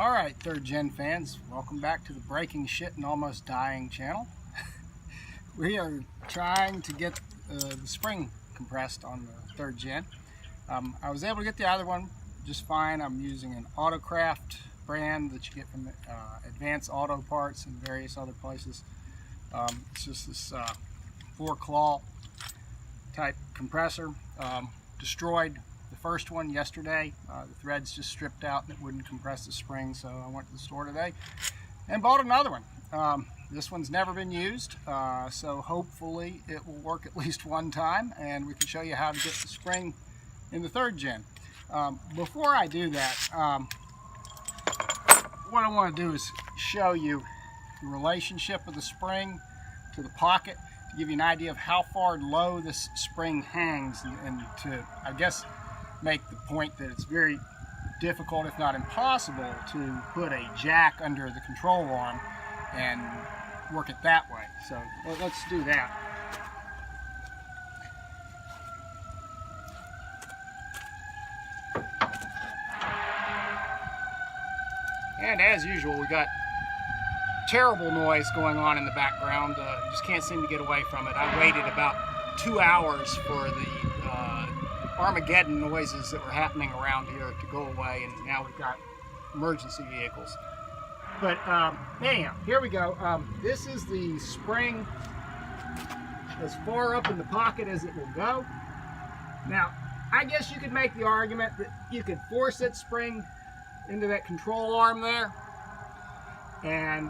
Alright, third gen fans, welcome back to the Breaking Shit and Almost Dying channel. We are trying to get the spring compressed on the third gen. I was able to get the other one just fine. I'm using an Autocraft brand that you get from Advanced Auto Parts and various other places. It's just this 4-claw type compressor. Destroyed the first one yesterday. The threads just stripped out and it wouldn't compress the spring, so I went to the store today and bought another one. This one's never been used, so hopefully it will work at least one time and we can show you how to get the spring in the third gen. Before I do that, what I want to do is show you the relationship of the spring to the pocket to give you an idea of how far low this spring hangs, and to, I guess, make the point that it's very difficult, if not impossible, to put a jack under the control arm and work it that way. So let's do that. And as usual, we got terrible noise going on in the background. You just can't seem to get away from it. I waited about 2 hours for the Armageddon noises that were happening around here to go away, and now we've got emergency vehicles. But anyhow, here we go. This is the spring as far up in the pocket as it will go. Now, I guess you could make the argument that you could force that spring into that control arm there and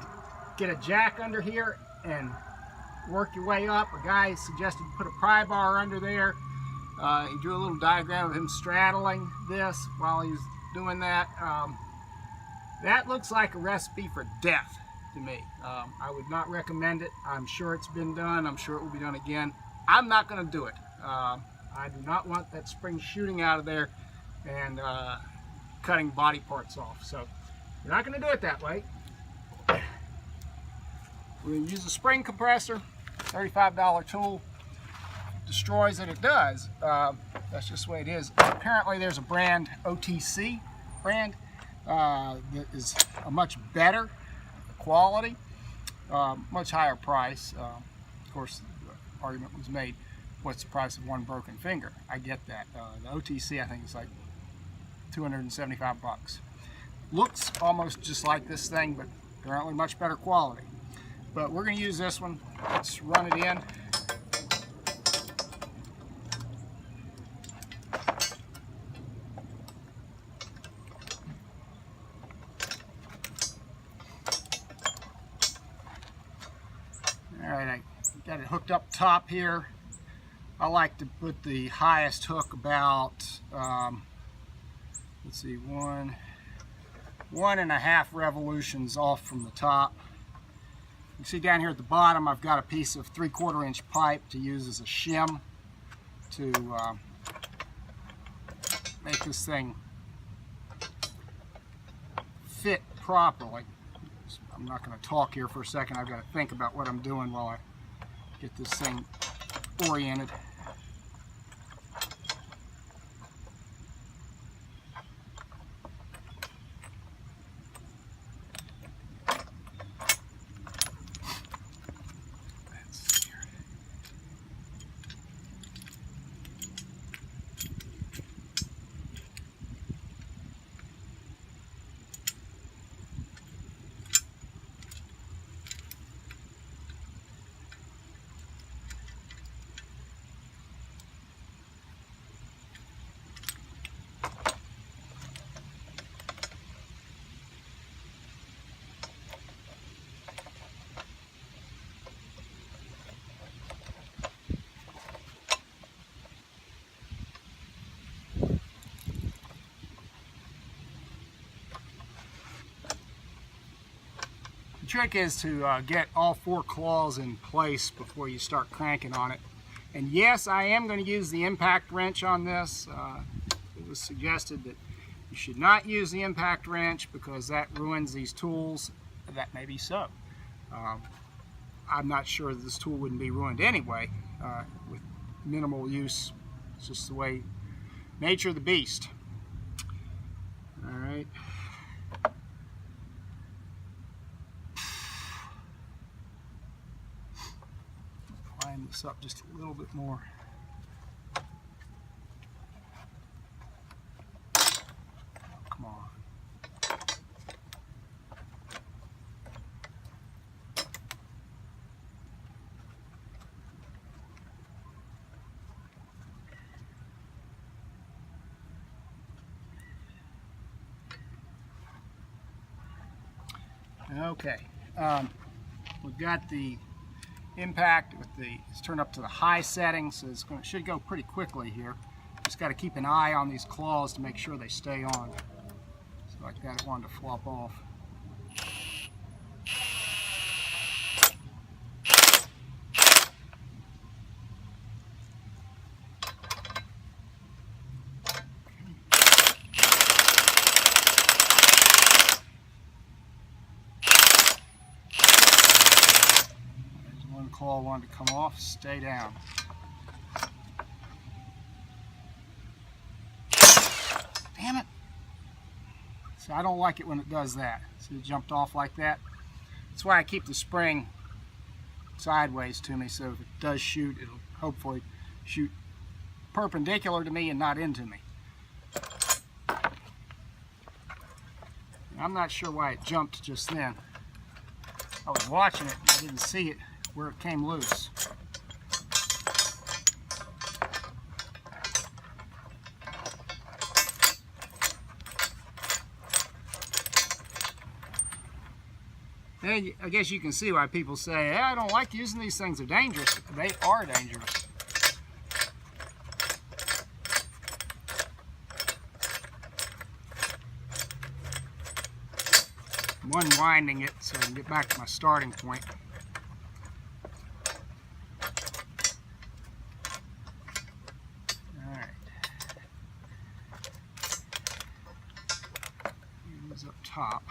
get a jack under here and work your way up. A guy suggested you put a pry bar under there. He drew a little diagram of him straddling this while he was doing that. That looks like a recipe for death to me. I would not recommend it. I'm sure it's been done. I'm sure it will be done again. I'm not going to do it. I do not want that spring shooting out of there and cutting body parts off. So we're not going to do it that way. We're going to use a spring compressor, $35 tool. Destroys it, it does. That's just the way it is. Apparently there's a brand, OTC brand, that is a much better quality, much higher price. Of course, the argument was made, what's the price of one broken finger? I get that. The OTC, I think, is like 275 bucks. Looks almost just like this thing, but apparently much better quality. But we're going to use this one. Let's run it in. Alright, I got it hooked up top here. I like to put the highest hook about, let's see, one and a half revolutions off from the top. You see down here at the bottom, I've got a piece of 3/4 inch pipe to use as a shim to make this thing fit properly. I'm not going to talk here for a second. I've got to think about what I'm doing while I get this thing oriented. The trick is to get all 4 claws in place before you start cranking on it. And yes, I am going to use the impact wrench on this. It was suggested that you should not use the impact wrench because that ruins these tools. That may be so. I'm not sure that this tool wouldn't be ruined anyway with minimal use. It's just the way, nature of the beast. All right. this up just a little bit more. Come on. Okay, we've got the impact with it's turned up to the high setting, so it should go pretty quickly here. Just got to keep an eye on these claws to make sure they stay on. So like that, it wanted to flop off. Claw wanted to come off, stay down. Damn it! So I don't like it when it does that. See, it jumped off like that. That's why I keep the spring sideways to me, so if it does shoot, it'll hopefully shoot perpendicular to me and not into me. I'm not sure why it jumped just then. I was watching it and I didn't see it where it came loose. And I guess you can see why people say, hey, I don't like using these things, they're dangerous. They are dangerous. I'm unwinding it so I can get back to my starting point. Up top.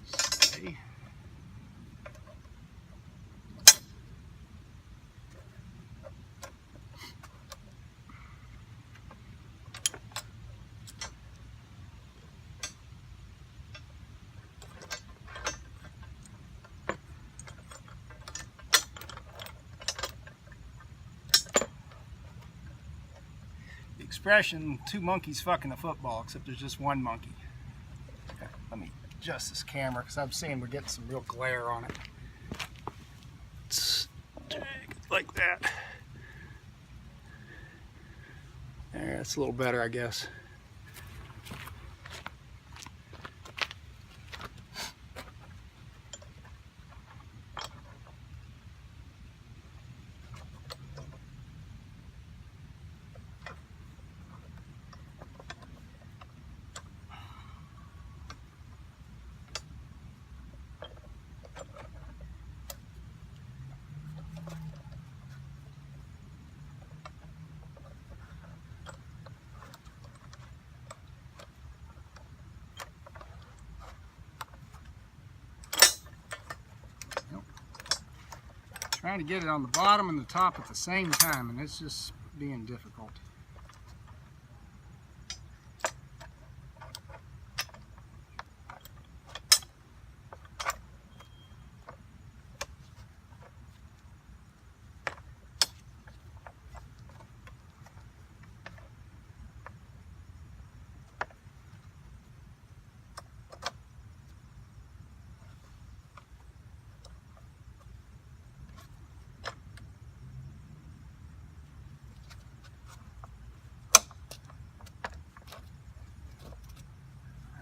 Stay. Expression, two monkeys fucking a football, except there's just one monkey. Okay, let me adjust this camera because I'm seeing we're getting some real glare on it. Like that. There, that's a little better, I guess. Trying to get it on the bottom and the top at the same time, and it's just being difficult.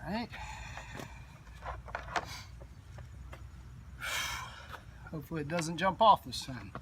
Alright. Hopefully it doesn't jump off this time.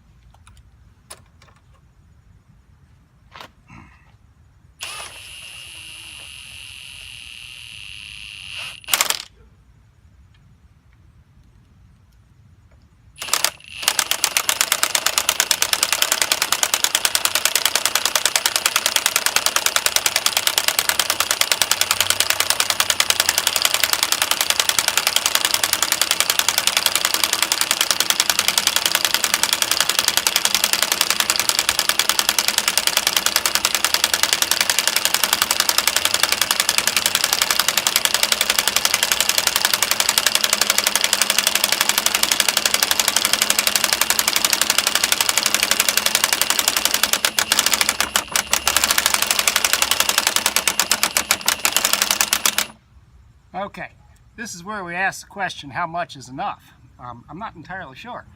Okay, this is where we ask the question, how much is enough? I'm not entirely sure.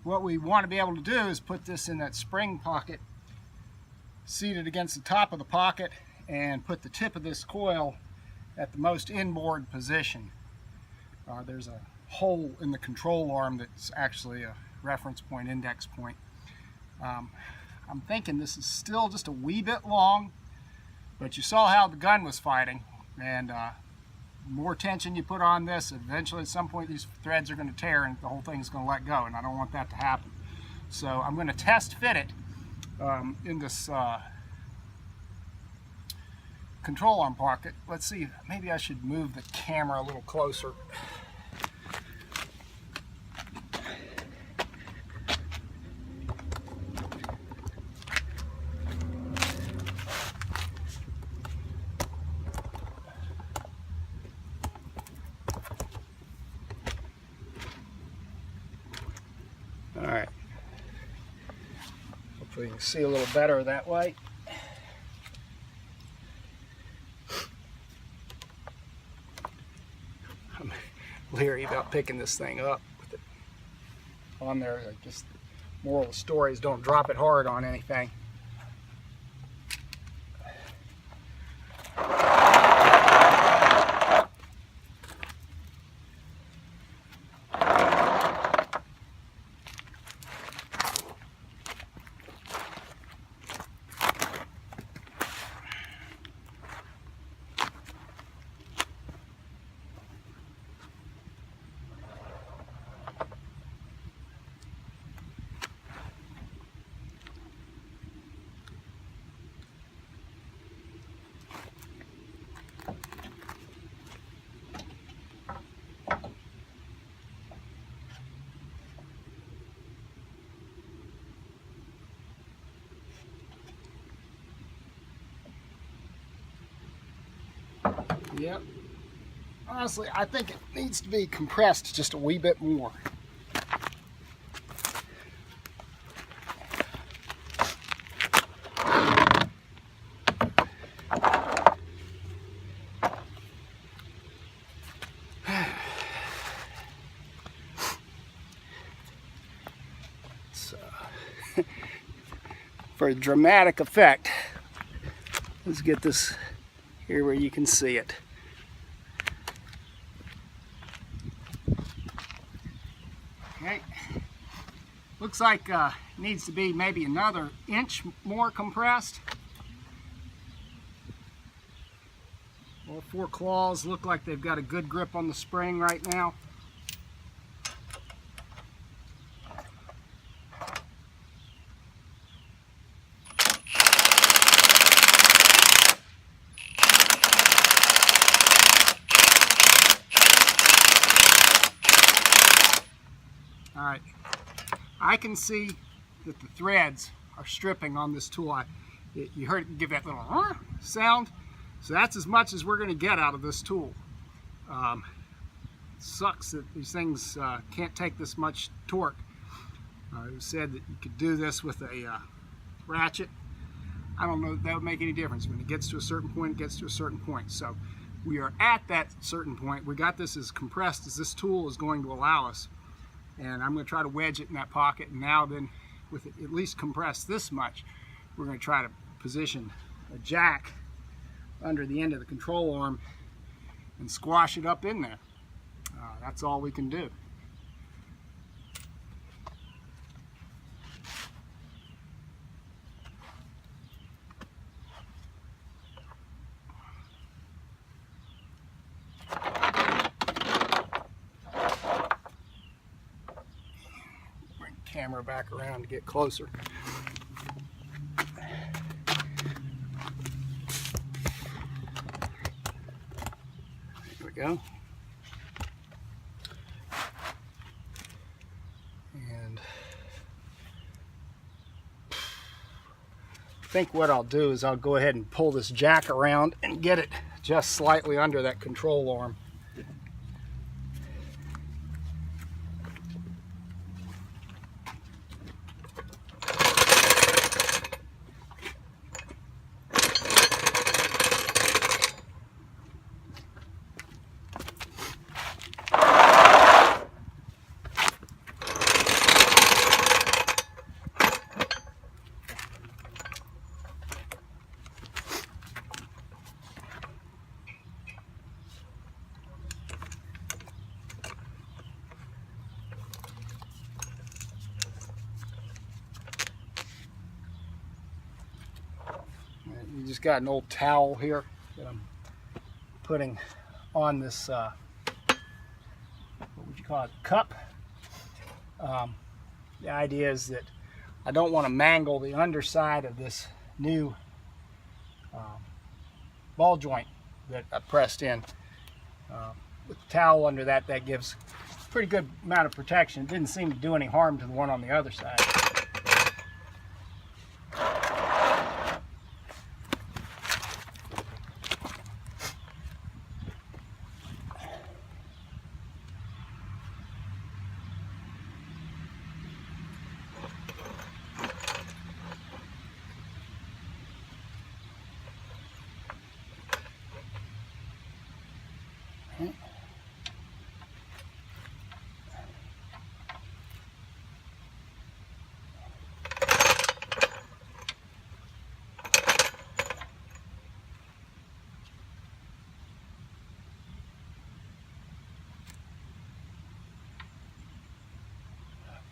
What we want to be able to do is put this in that spring pocket, seated against the top of the pocket, and put the tip of this coil at the most inboard position. There's a hole in the control arm that's actually a reference point, index point. I'm thinking this is still just a wee bit long, but you saw how the gun was fighting, and the more tension you put on this, eventually at some point these threads are going to tear and the whole thing is going to let go, and I don't want that to happen. So I'm going to test fit it in this control arm pocket. Let's see, maybe I should move the camera a little closer. All right, hopefully you can see a little better that way. I'm leery about picking this thing up with it on there. Like, just moral of the story is don't drop it hard on anything. Yep. Honestly, I think it needs to be compressed just a wee bit more. So, for a dramatic effect, let's get this here where you can see it. Okay, looks like needs to be maybe another inch more compressed. All four claws look like they've got a good grip on the spring right now. Alright, I can see that the threads are stripping on this tool. You heard it give that little sound, so that's as much as we're going to get out of this tool. It sucks that these things can't take this much torque. It was said that you could do this with a ratchet. I don't know that that would make any difference. When it gets to a certain point, it gets to a certain point. So we are at that certain point. We got this as compressed as this tool is going to allow us. And I'm going to try to wedge it in that pocket, and now then with it at least compressed this much, we're going to try to position a jack under the end of the control arm and squash it up in there. That's all we can do. Camera back around to get closer. There we go. And I think what I'll do is I'll go ahead and pull this jack around and get it just slightly under that control arm. got an old towel here that I'm putting on this, what would you call it, cup. The idea is that I don't want to mangle the underside of this new ball joint that I pressed in. With the towel under that, that gives a pretty good amount of protection. It didn't seem to do any harm to the one on the other side.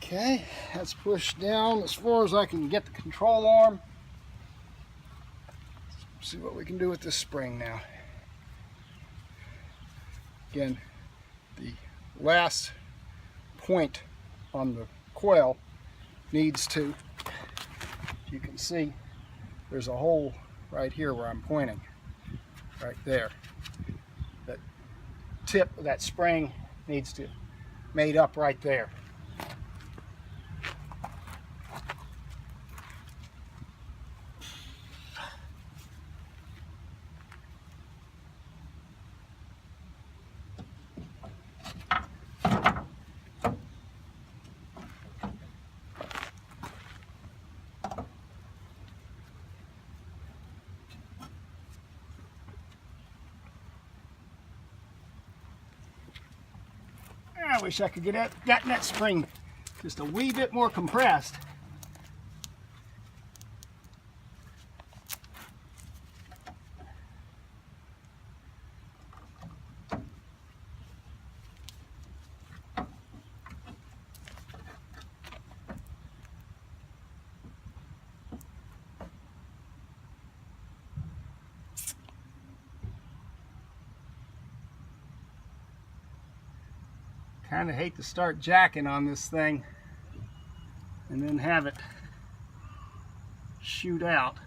Okay, that's pushed down as far as I can get the control arm. Let's see what we can do with this spring now. Again, the last point on the coil needs to, you can see there's a hole right here where I'm pointing, right there. That tip of that spring needs to made up right there. I wish I could get that spring just a wee bit more compressed. Kind of hate to start jacking on this thing and then have it shoot out.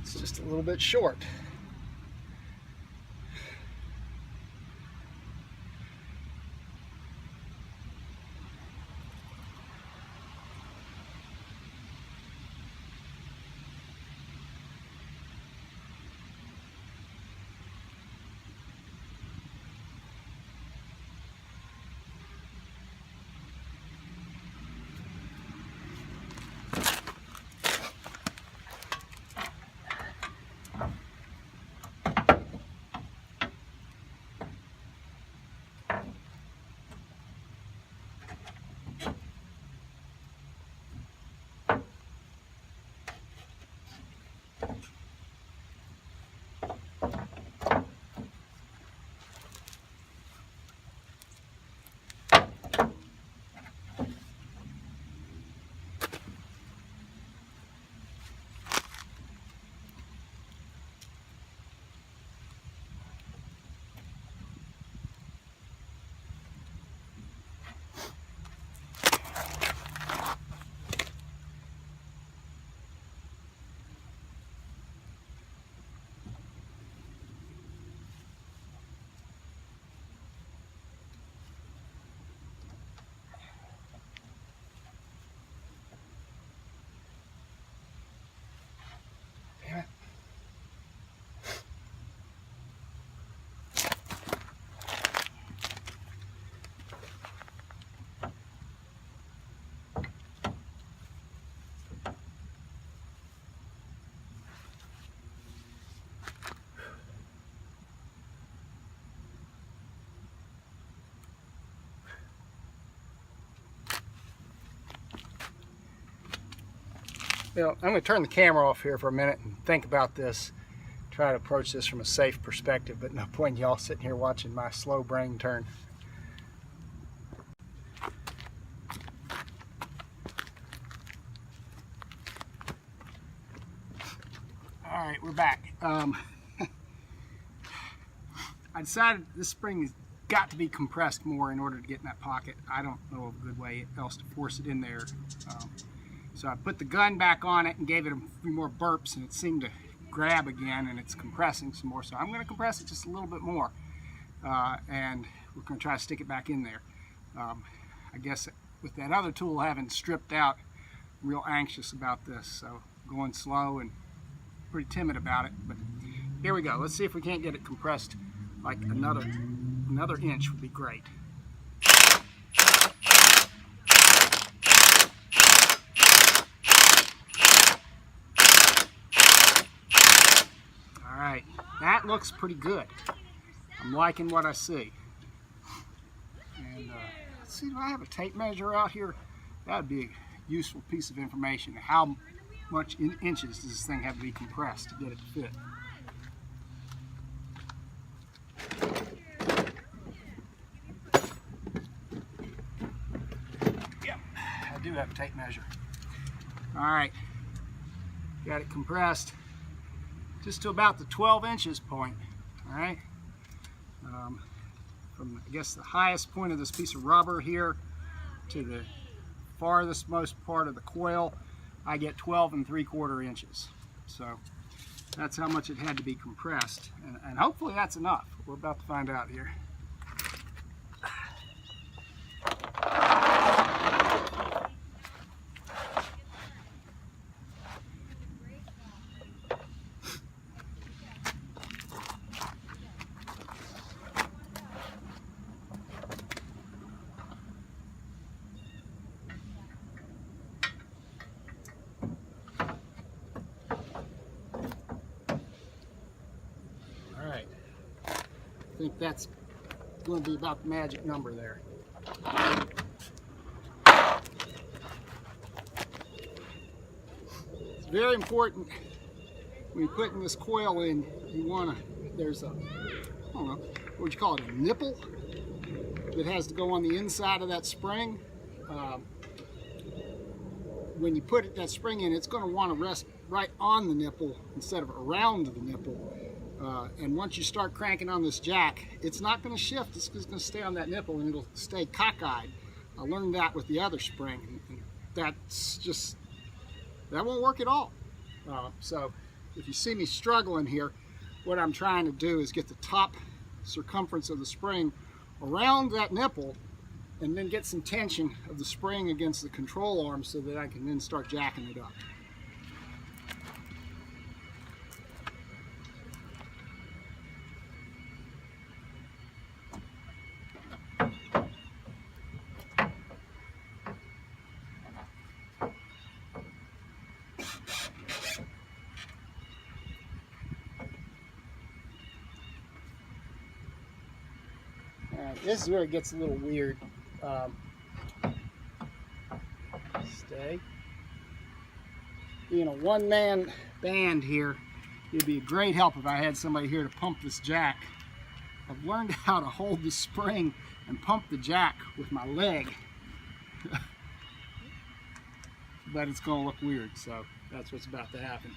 It's just a little bit short. You know, I'm going to turn the camera off here for a minute and think about this. Try to approach this from a safe perspective, but no point in y'all sitting here watching my slow brain turn. All right, we're back. I decided this spring has got to be compressed more in order to get in that pocket. I don't know of a good way else to force it in there. So I put the gun back on it and gave it a few more burps, and it seemed to grab again, and it's compressing some more. So I'm going to compress it just a little bit more, and we're going to try to stick it back in there. I guess with that other tool having stripped out, I'm real anxious about this, so going slow and pretty timid about it. But here we go. Let's see if we can't get it compressed like another inch would be great. All right, that looks pretty good. I'm liking what I see. And let's see, do I have a tape measure out here? That would be a useful piece of information. How much inches does this thing have to be compressed to get it to fit? Yep, I do have a tape measure. All right, got it compressed just to about the 12 inches point. All right, from I guess the highest point of this piece of rubber here to the farthest most part of the coil, I get 12 3/4 inches. So that's how much it had to be compressed, and hopefully that's enough. We're about to find out here. I think that's going to be about the magic number there. It's very important when you're putting this coil in, you want to, there's a, I don't know, what would you call it, a nipple that has to go on the inside of that spring. When you put that spring in, it's going to want to rest right on the nipple instead of around the nipple. And once you start cranking on this jack, it's not going to shift. It's just going to stay on that nipple, and it'll stay cockeyed. I learned that with the other spring, and that's just, that won't work at all. So if you see me struggling here, what I'm trying to do is get the top circumference of the spring around that nipple, and then get some tension of the spring against the control arm so that I can then start jacking it up. This is where it gets a little weird. Stay. Being a one-man band here, it'd be a great help if I had somebody here to pump this jack. I've learned how to hold the spring and pump the jack with my leg. But it's going to look weird, so that's what's about to happen.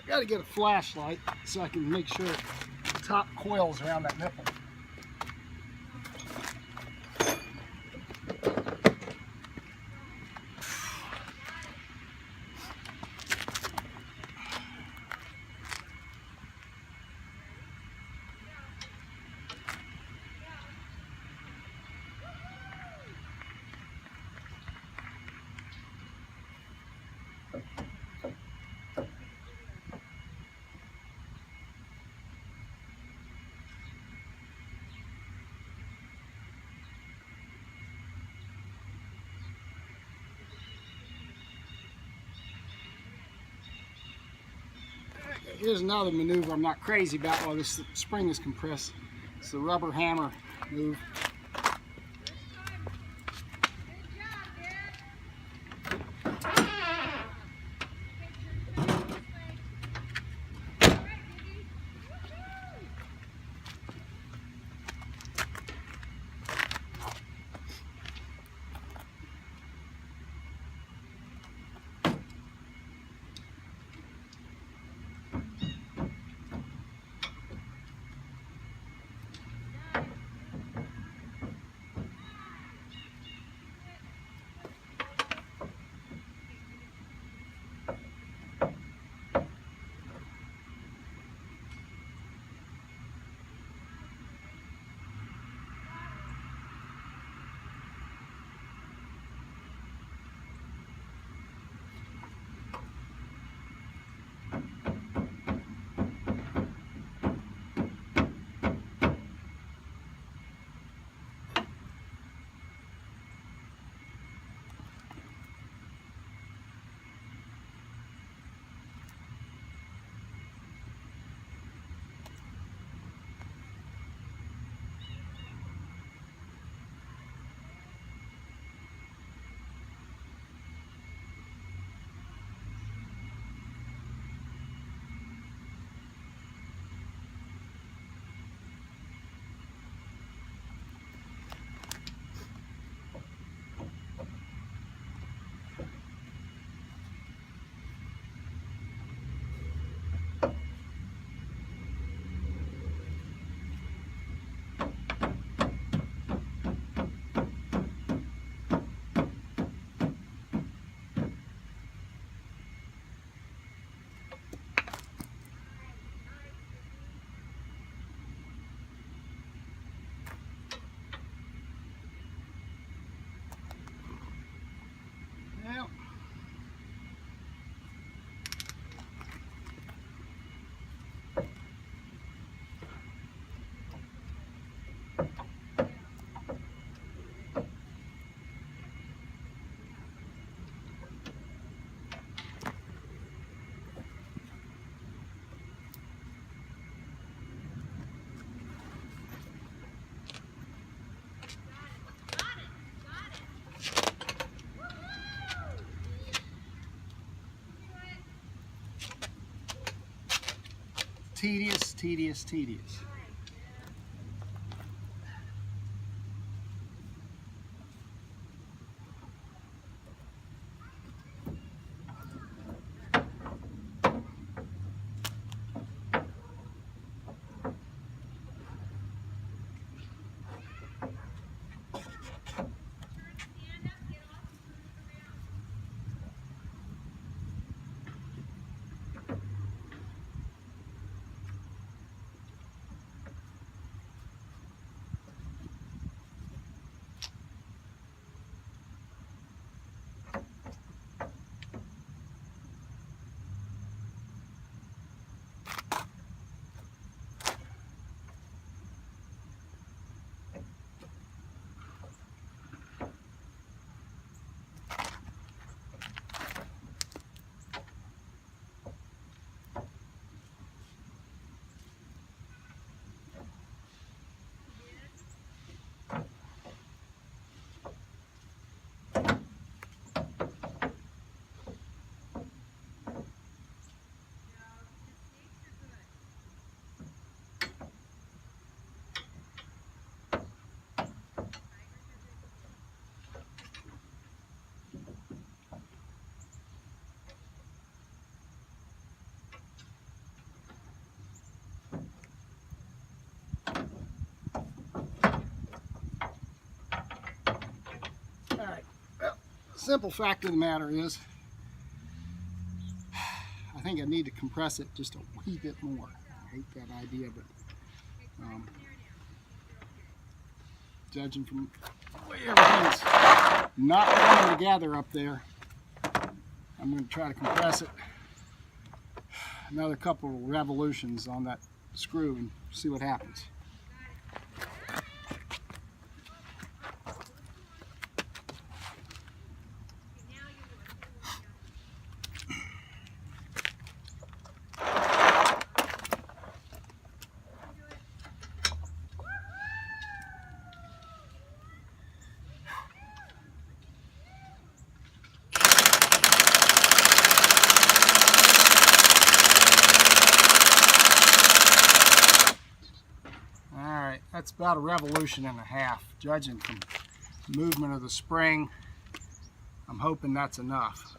Got to get a flashlight so I can make sure the top coil's around that nipple. Here's another maneuver I'm not crazy about while this spring is compressed. It's the rubber hammer move. Tedious, tedious, tedious. Simple fact of the matter is, I think I need to compress it just a wee bit more. I hate that idea, but judging from the way everything's not coming together up there, I'm going to try to compress it another couple of revolutions on that screw and see what happens. about a revolution and a half, judging from the movement of the spring. I'm hoping that's enough.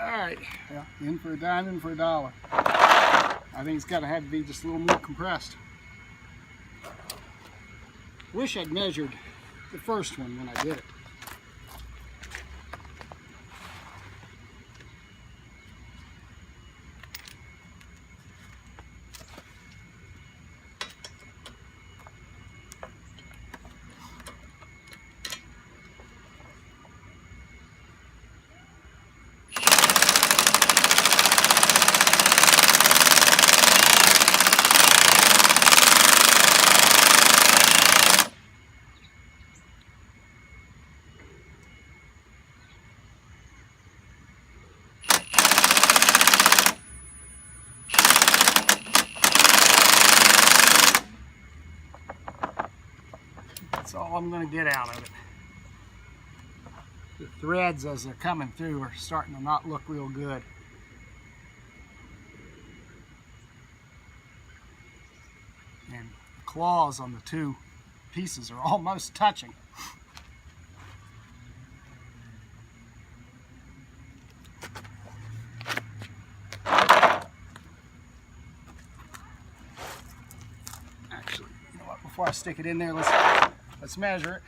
Alright, well, in for a dime, in for a dollar. I think it's got to have to be just a little more compressed. Wish I'd measured the first one when I did it. That's all I'm going to get out of it. The threads as they're coming through are starting to not look real good. And the claws on the two pieces are almost touching. Actually, you know what, before I stick it in there, let's measure it.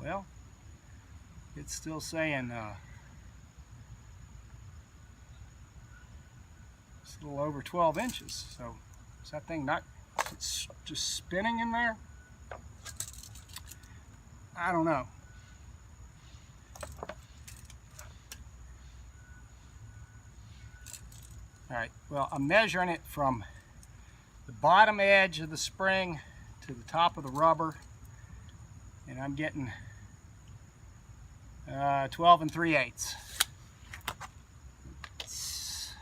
Well, it's still saying it's a little over 12 inches. So is that thing not, it's just spinning in there? I don't know. Alright, well, I'm measuring it from the bottom edge of the spring to the top of the rubber, and I'm getting 12 3/8. That's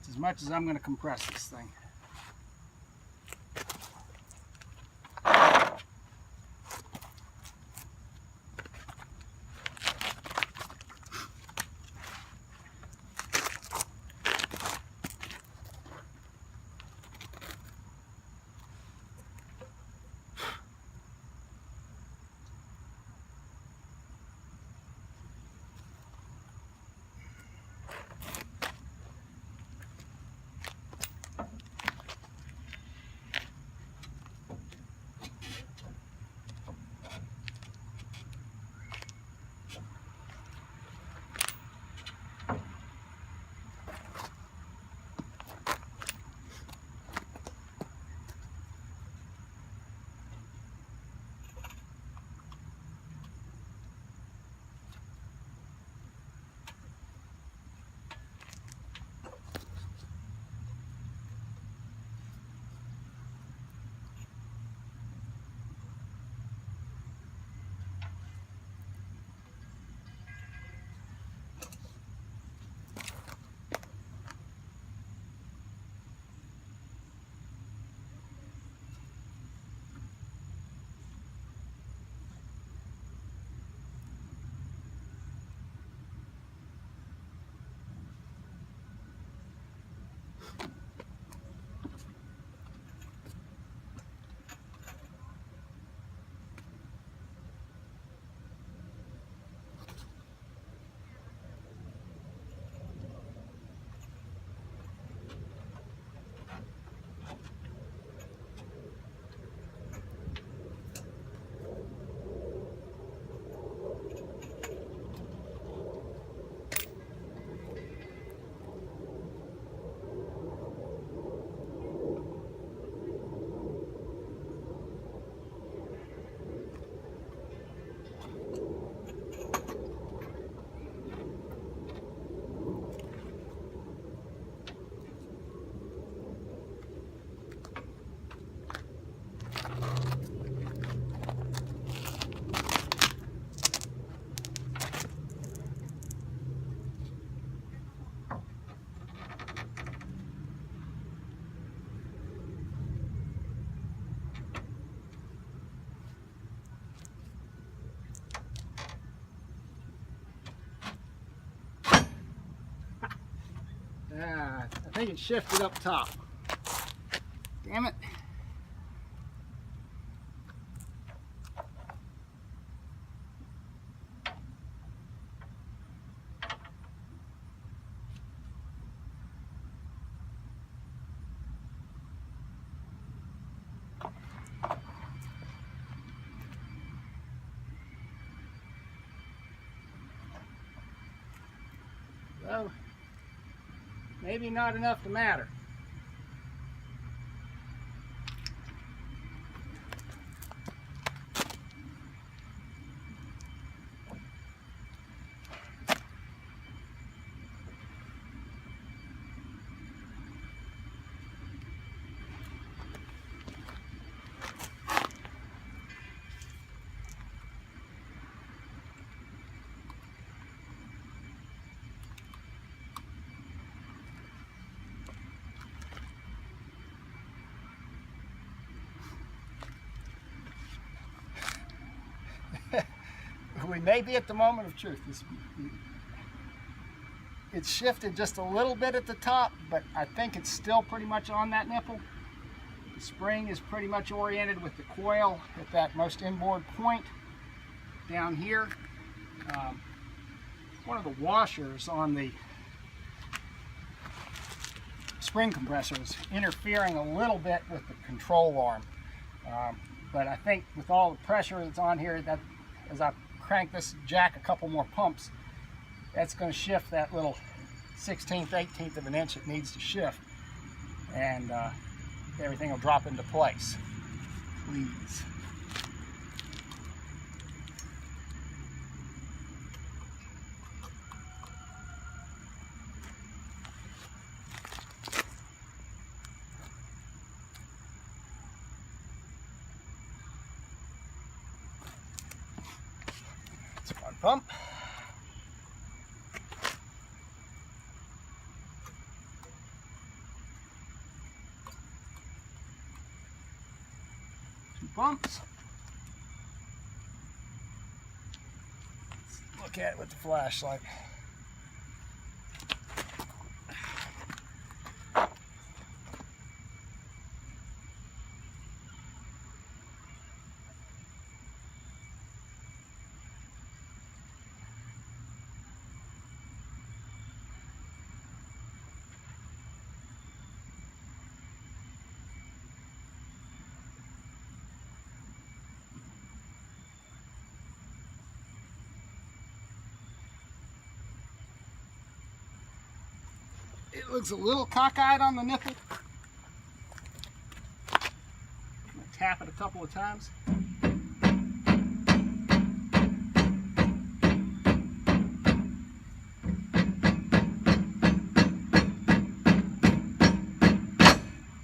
as much as I'm going to compress this thing. think it shifted up top. Damn it. So, maybe not enough to matter. We may be at the moment of truth. It's shifted just a little bit at the top, but I think it's still pretty much on that nipple. The spring is pretty much oriented with the coil at that most inboard point down here. One of the washers on the spring compressor is interfering a little bit with the control arm. But I think with all the pressure that's on here, that as I crank this jack a couple more pumps, that's going to shift that little 1/16, 1/18 of an inch it needs to shift, and everything will drop into place. Please. That's one pump. Pumps. Let's look at it with the flashlight. It looks a little cockeyed on the nipple. I'm going to tap it a couple of times.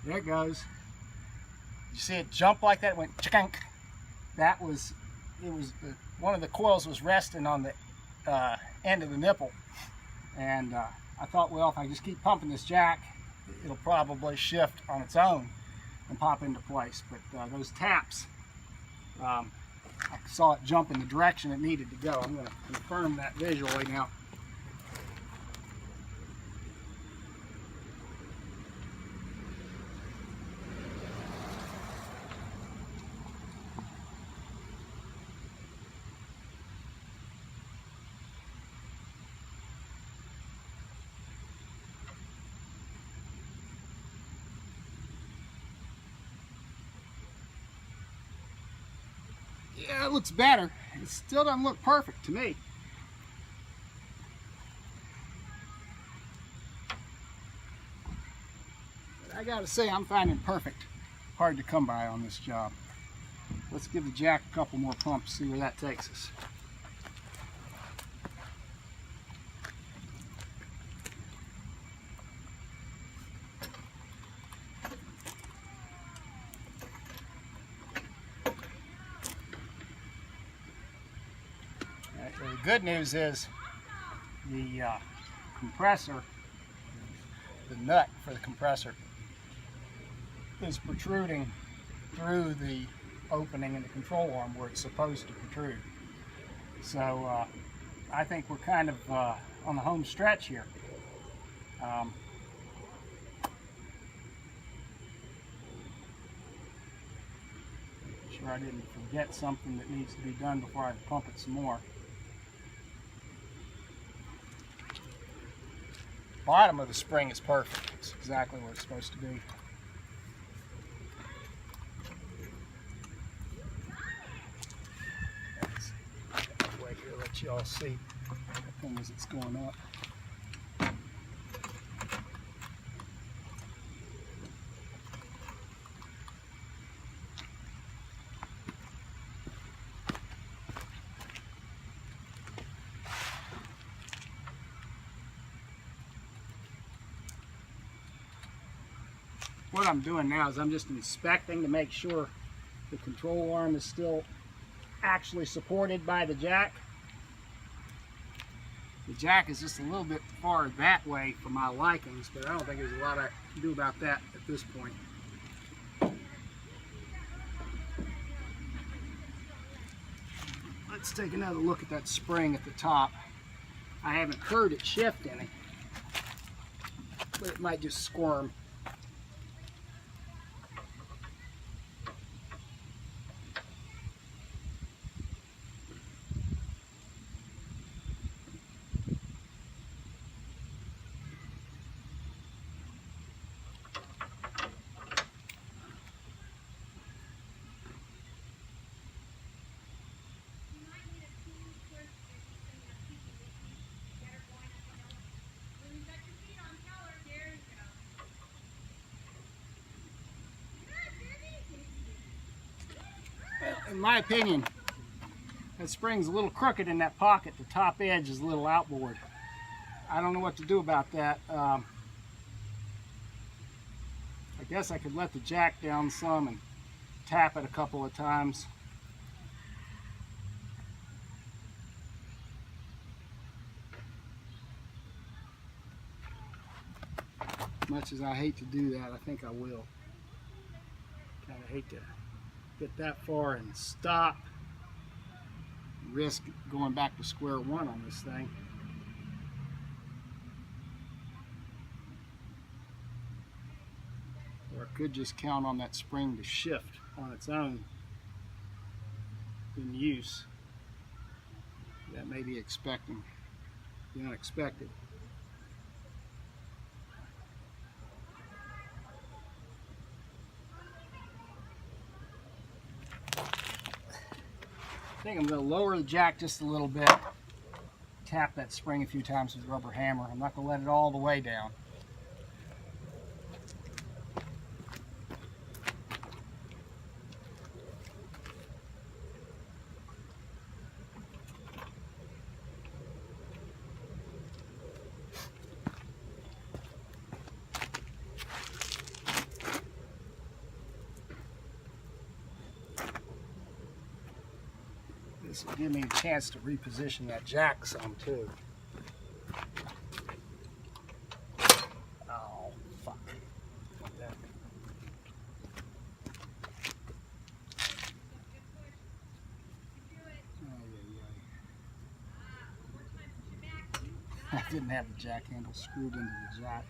There it goes. You see it jump like that? It went chunk. That was, one of the coils was resting on the end of the nipple. And I thought, well, if I just keep pumping this jack, it'll probably shift on its own and pop into place. But those taps, I saw it jump in the direction it needed to go. I'm going to confirm that visually now. Yeah, it looks better. It still doesn't look perfect to me. But I gotta say, I'm finding perfect hard to come by on this job. Let's give the jack a couple more pumps, see where that takes us. The good news is the compressor, the nut for the compressor, is protruding through the opening in the control arm where it's supposed to protrude. So I think we're kind of on the home stretch here. sure I didn't forget something that needs to be done before I pump it some more. Bottom of the spring is perfect. It's exactly where it's supposed to be. Wait here, let you all see the thing as it's going up. What I'm doing now is I'm just inspecting to make sure the control arm is still actually supported by the jack. The jack is just a little bit far that way for my likings, but I don't think there's a lot I can do about that at this point. Let's take another look at that spring at the top. I haven't heard it shift any, but it might just squirm. In my opinion, that spring's a little crooked in that pocket. The top edge is a little outboard. I don't know what to do about that. I guess I could let the jack down some and tap it a couple of times. As much as I hate to do that, I think I will. Kind of hate to get that far and stop, risk going back to square one on this thing. Or I could just count on that spring to shift on its own in use. That may be expecting the unexpected. I think I'm going to lower the jack just a little bit, tap that spring a few times with a rubber hammer. I'm not going to let it all the way down. This will give me a chance to reposition that jack some too. Oh, fuck. Like that. I didn't have the jack handle screwed into the jack.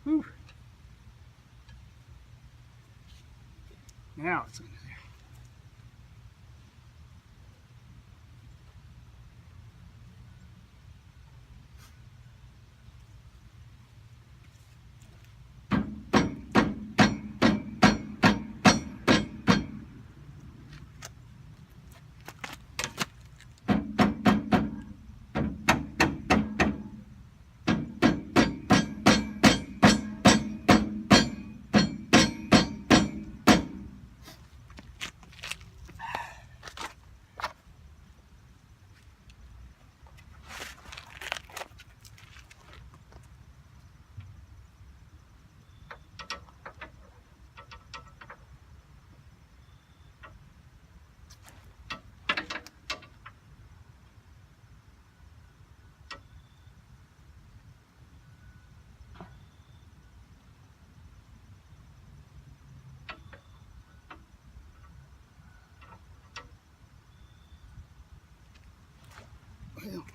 Whew. Now it's under there. Well,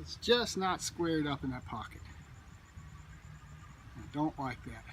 it's just not squared up in that pocket. I don't like that.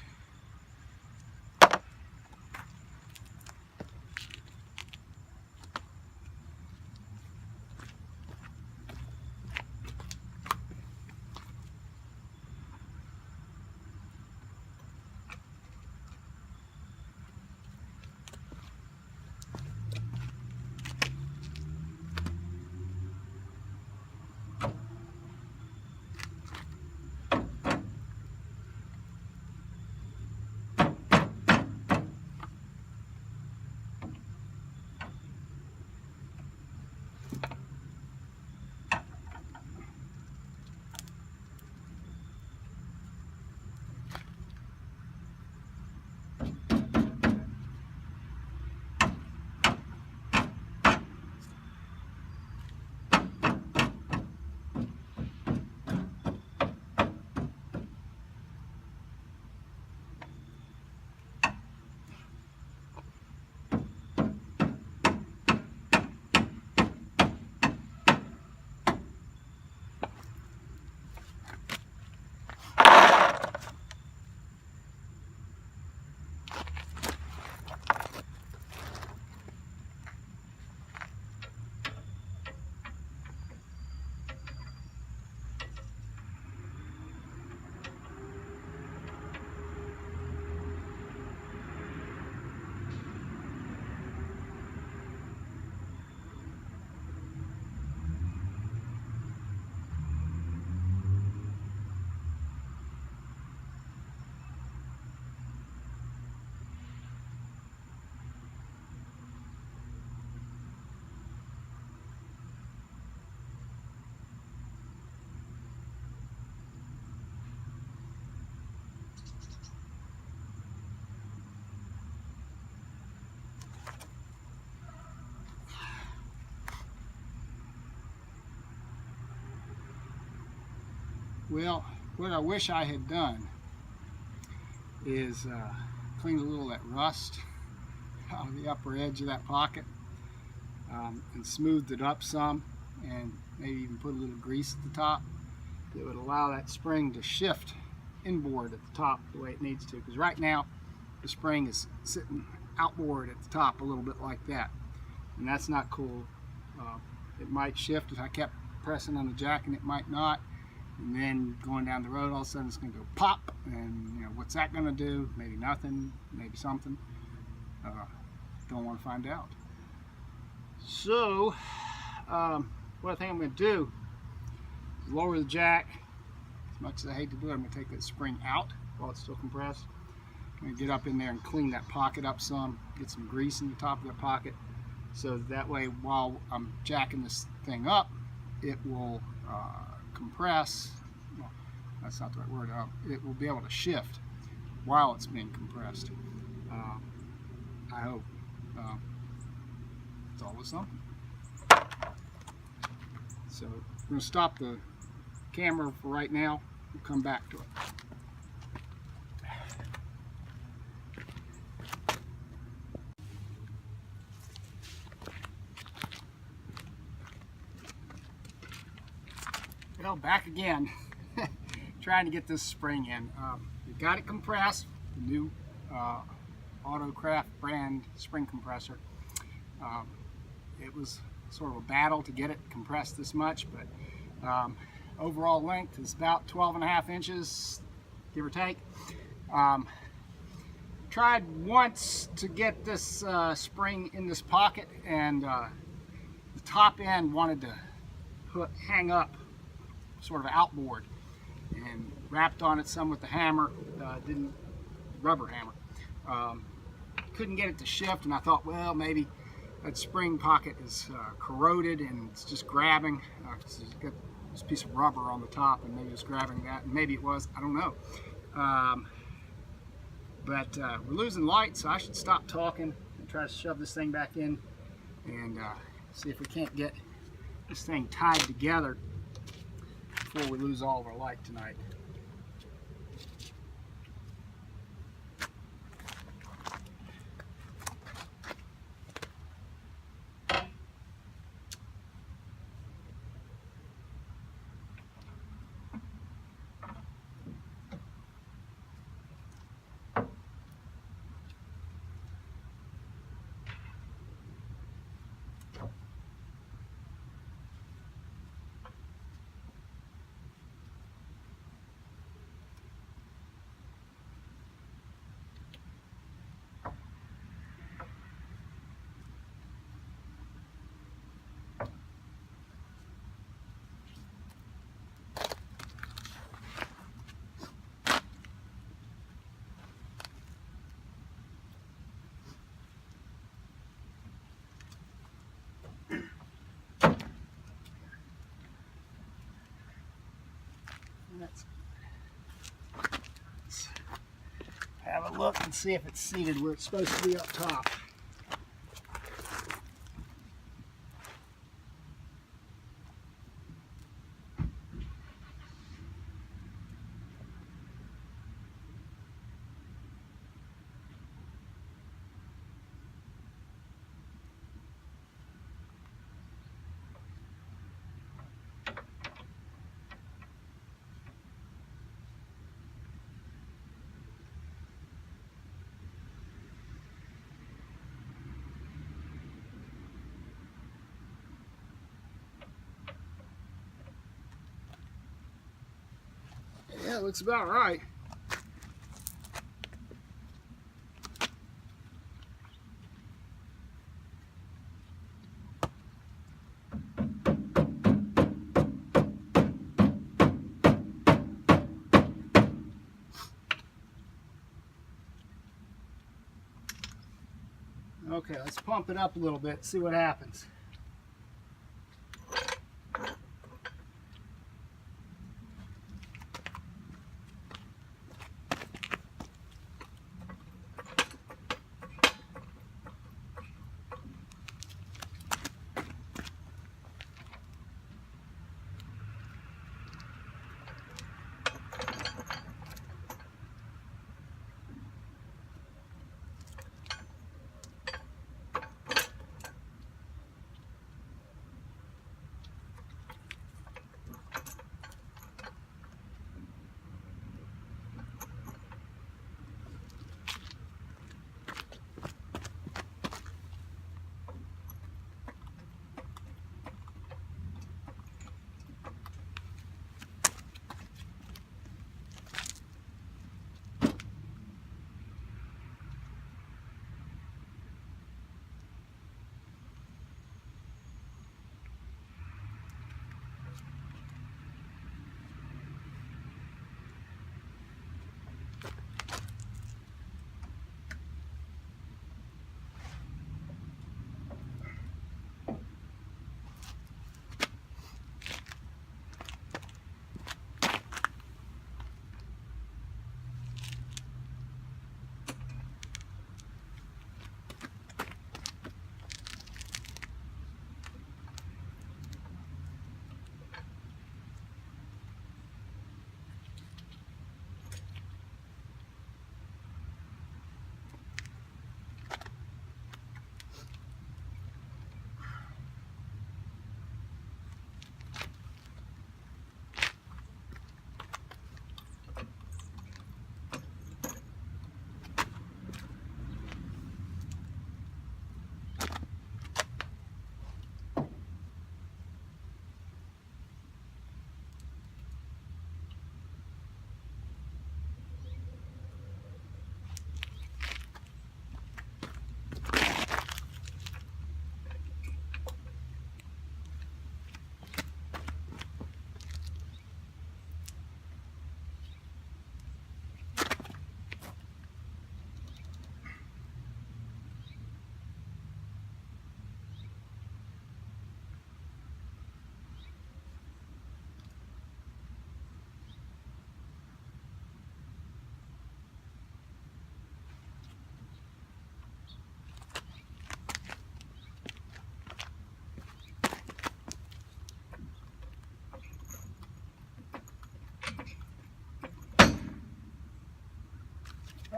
Well, what I wish I had done is clean a little of that rust out of the upper edge of that pocket, and smoothed it up some, and maybe even put a little grease at the top that would allow that spring to shift inboard at the top the way it needs to, because right now the spring is sitting outboard at the top a little bit like that, and that's not cool. It might shift if I kept pressing on the jack, and it might not, and then going down the road all of a sudden it's going to go pop, and you know, what's that going to do? Maybe nothing, maybe something. Don't want to find out. So what I think I'm going to do is lower the jack. As much as I hate to do it, I'm going to take that spring out while it's still compressed. I'm going to get up in there and clean that pocket up some, get some grease in the top of the pocket, so that way while I'm jacking this thing up, it will compress. Well, that's not the right word. It will be able to shift while it's being compressed. I hope. It's always something. So we're going to stop the camera for right now. We'll come back to it. Well, back again, trying to get this spring in. We got it compressed, the new Autocraft brand spring compressor. It was sort of a battle to get it compressed this much, but overall length is about 12.5 inches, give or take. Tried once to get this spring in this pocket, and the top end wanted to hang up sort of outboard, and wrapped on it some with the hammer, rubber hammer. Couldn't get it to shift, and I thought, well, maybe that spring pocket is corroded and it's just grabbing. It's got this piece of rubber on the top, and maybe it's grabbing that, and maybe it was, I don't know. But we're losing light, so I should stop talking and try to shove this thing back in, and see if we can't get this thing tied together before we lose all of our light tonight. Let's have a look and see if it's seated where it's supposed to be up top. Yeah, it looks about right. Okay, let's pump it up a little bit, see what happens.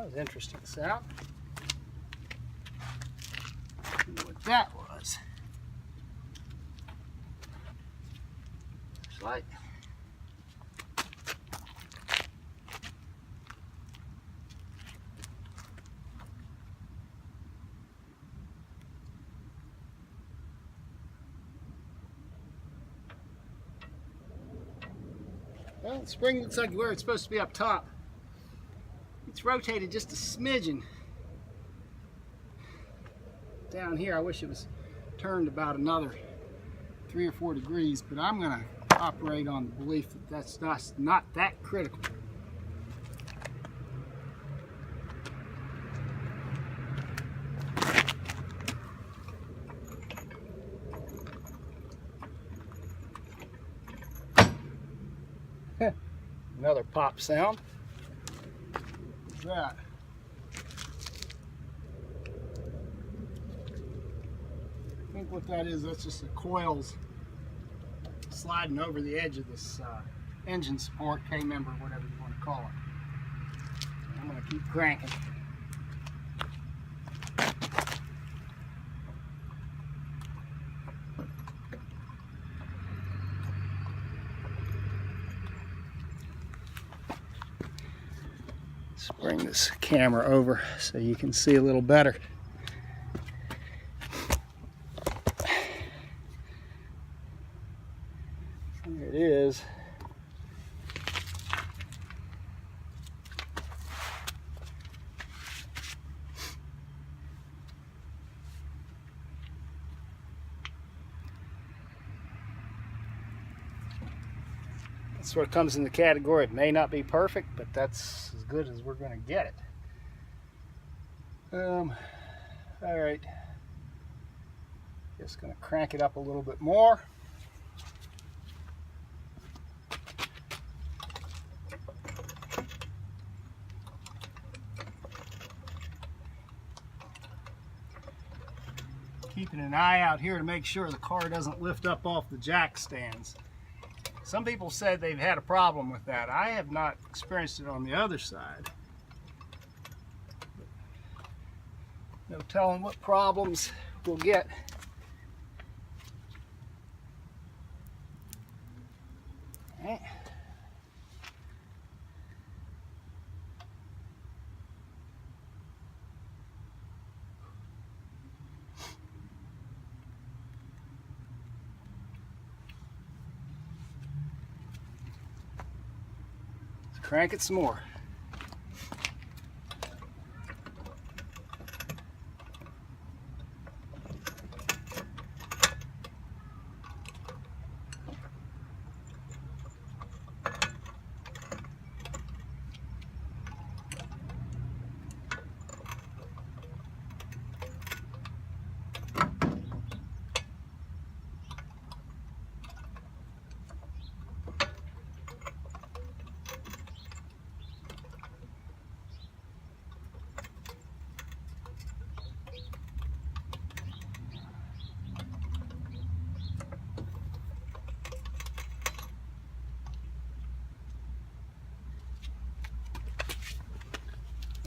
That was interesting sound. What that was. Light. Well, the spring looks like where it's supposed to be up top. It's rotated just a smidgen. Down here, I wish it was turned about another 3 or 4 degrees, but I'm going to operate on the belief that that's not that critical. Another pop sound. What's that? I think what that is, that's just the coils sliding over the edge of this engine support, K-member, whatever you want to call it. I'm going to keep cranking. Let's bring this camera over so you can see a little better. There it is. That's what comes in the category. It may not be perfect, but that's as good as we're going to get it. All right. Just going to crank it up a little bit more. Keeping an eye out here to make sure the car doesn't lift up off the jack stands. Some people said they've had a problem with that. I have not experienced it on the other side. No telling what problems we'll get. All right. Crank it some more.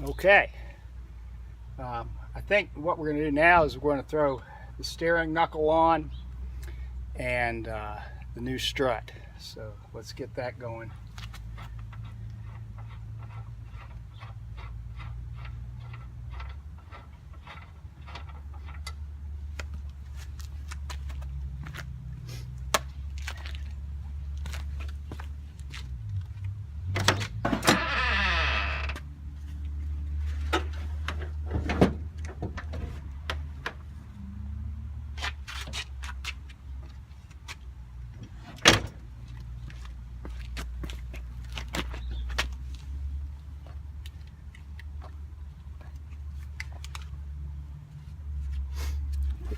Okay, I think what we're going to do now is we're going to throw the steering knuckle on and the new strut. So let's get that going.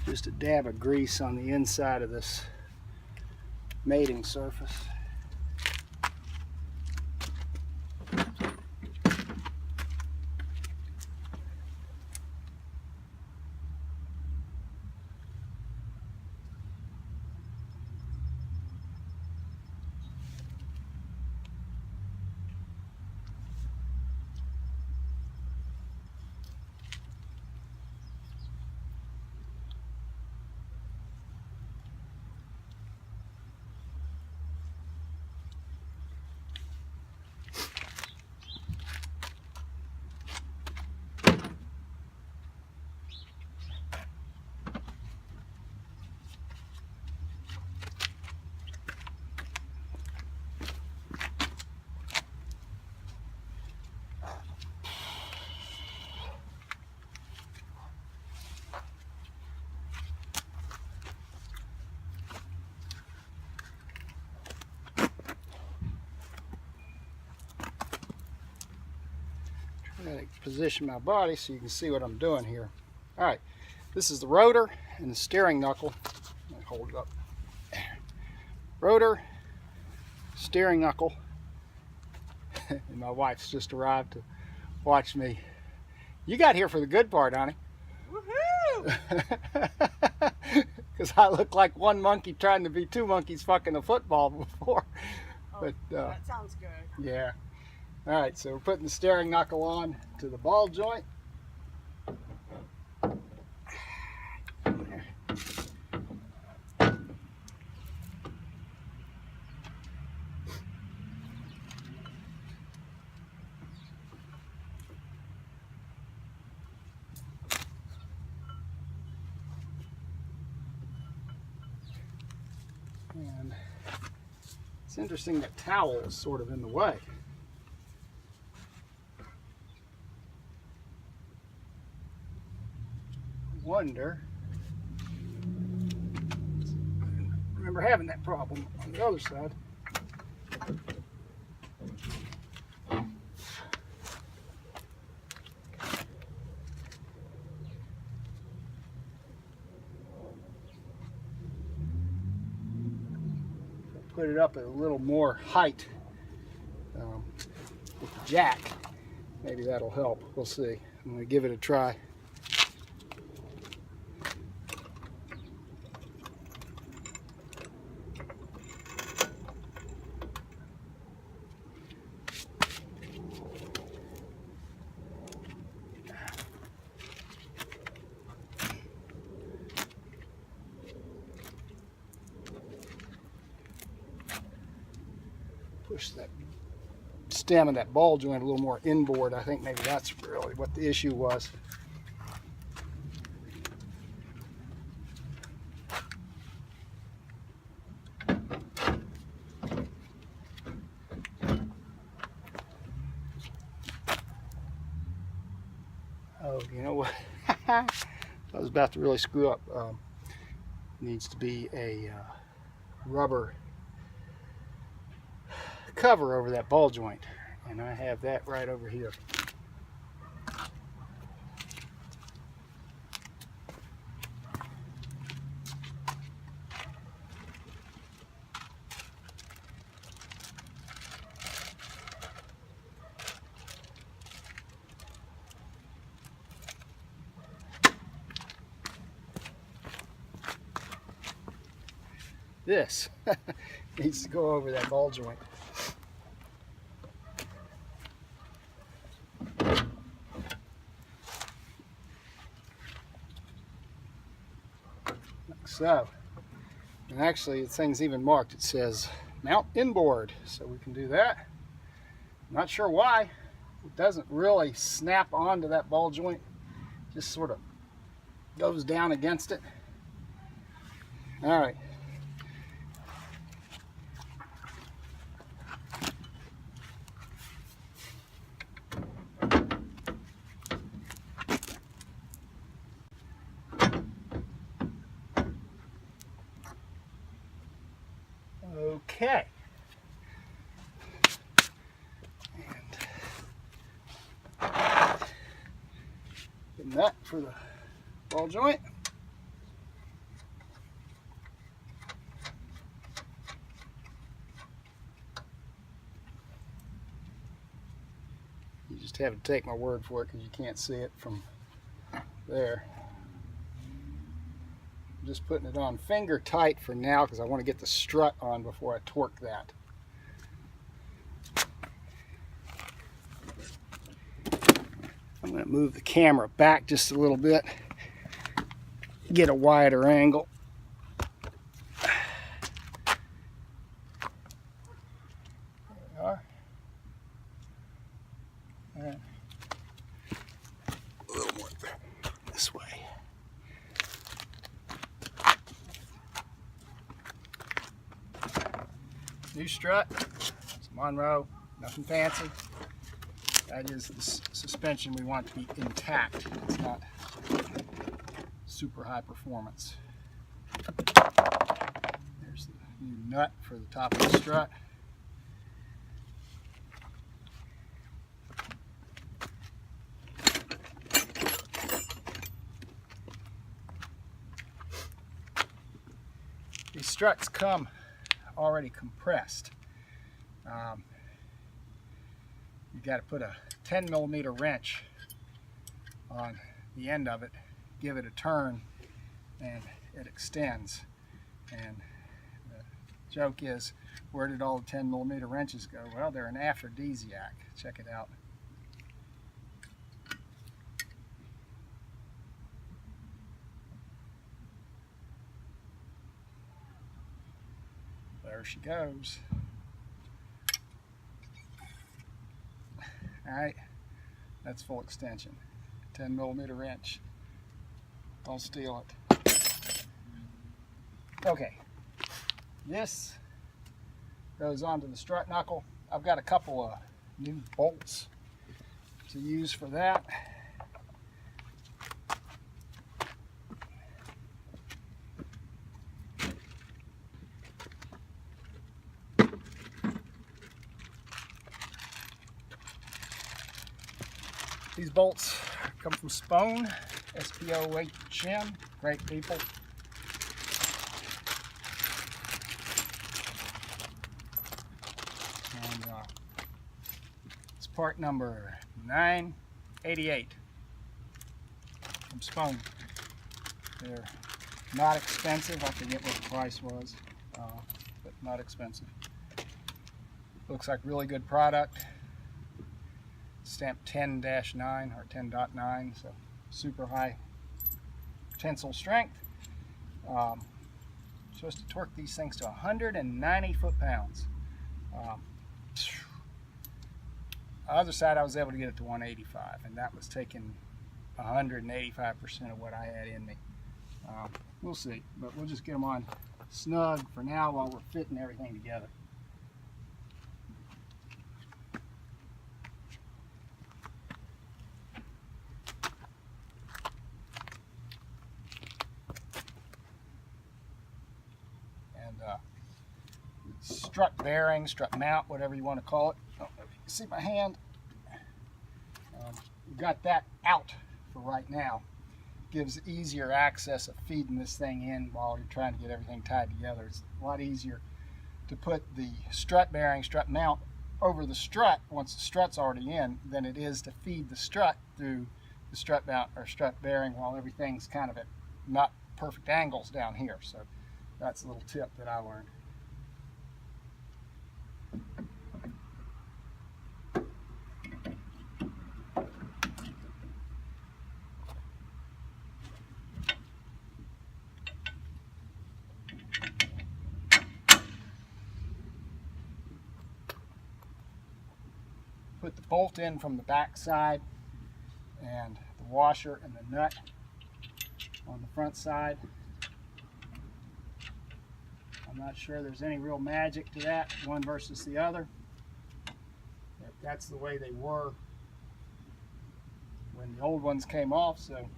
Just a dab of grease on the inside of this mating surface. gotta position my body so you can see what I'm doing here. All right, this is the rotor and the steering knuckle. Let me hold it up. Rotor, steering knuckle, and my wife's just arrived to watch me. You got here for the good part, honey. Woohoo! Because I look like one monkey trying to be two monkeys fucking a football before. Oh, but that sounds good. Yeah. All right, so we're putting the steering knuckle on to the ball joint. And it's interesting that towel is sort of in the way. Wonder. I remember having that problem on the other side. Put it up at a little more height with the jack. Maybe that'll help. We'll see. I'm going to give it a try. Push that stem of that ball joint a little more inboard. I think maybe that's really what the issue was. Oh, you know what? I was about to really screw up. Needs to be a rubber cover over that ball joint, and I have that right over here. This needs to go over that ball joint. So, and actually the thing's even marked. It says mount inboard, so we can do that. Not sure why. It doesn't really snap onto that ball joint. Just sort of goes down against it. All right. Okay. And that for the ball joint. You just have to take my word for it because you can't see it from there. Just putting it on finger tight for now because I want to get the strut on before I torque that. I'm going to move the camera back just a little bit, get a wider angle. There we are. And a little more this way. New strut, it's Monroe, nothing fancy. That is the suspension we want to be intact. It's not super high performance. There's the new nut for the top of the strut. These struts come already compressed. You got to put a 10mm wrench on the end of it, give it a turn, and it extends. And the joke is, where did all the 10mm wrenches go? Well, they're an aphrodisiac. Check it out. There she goes. Alright, that's full extension. 10mm wrench. Don't steal it. Okay, this goes onto the strut knuckle. I've got a couple of new bolts to use for that. These bolts come from Spohn, S-P-O-H-N, great people. And it's part number 988 from Spohn. They're not expensive. I forget what the price was, but not expensive. Looks like really good product. Stamp 10-9 or 10.9, so super high tensile strength. Supposed to torque these things to 190 foot-pounds. On the other side, I was able to get it to 185, and that was taking 185% of what I had in me. We'll see, but we'll just get them on snug for now while we're fitting everything together. Strut bearing, strut mount, whatever you want to call it. Oh, you can see my hand. We've got that out for right now. Gives easier access of feeding this thing in while you're trying to get everything tied together. It's a lot easier to put the strut bearing, strut mount over the strut once the strut's already in than it is to feed the strut through the strut mount or strut bearing while everything's kind of at not perfect angles down here. So that's a little tip that I learned. Put the bolt in from the back side and the washer and the nut on the front side. I'm not sure there's any real magic to that, one versus the other. But that's the way they were when the old ones came off, so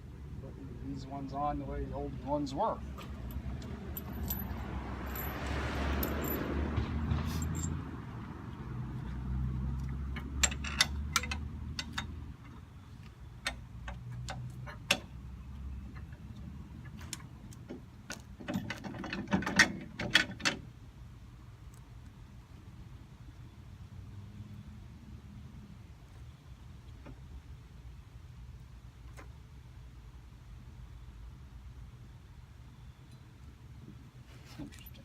put these ones on the way the old ones were. Interesting.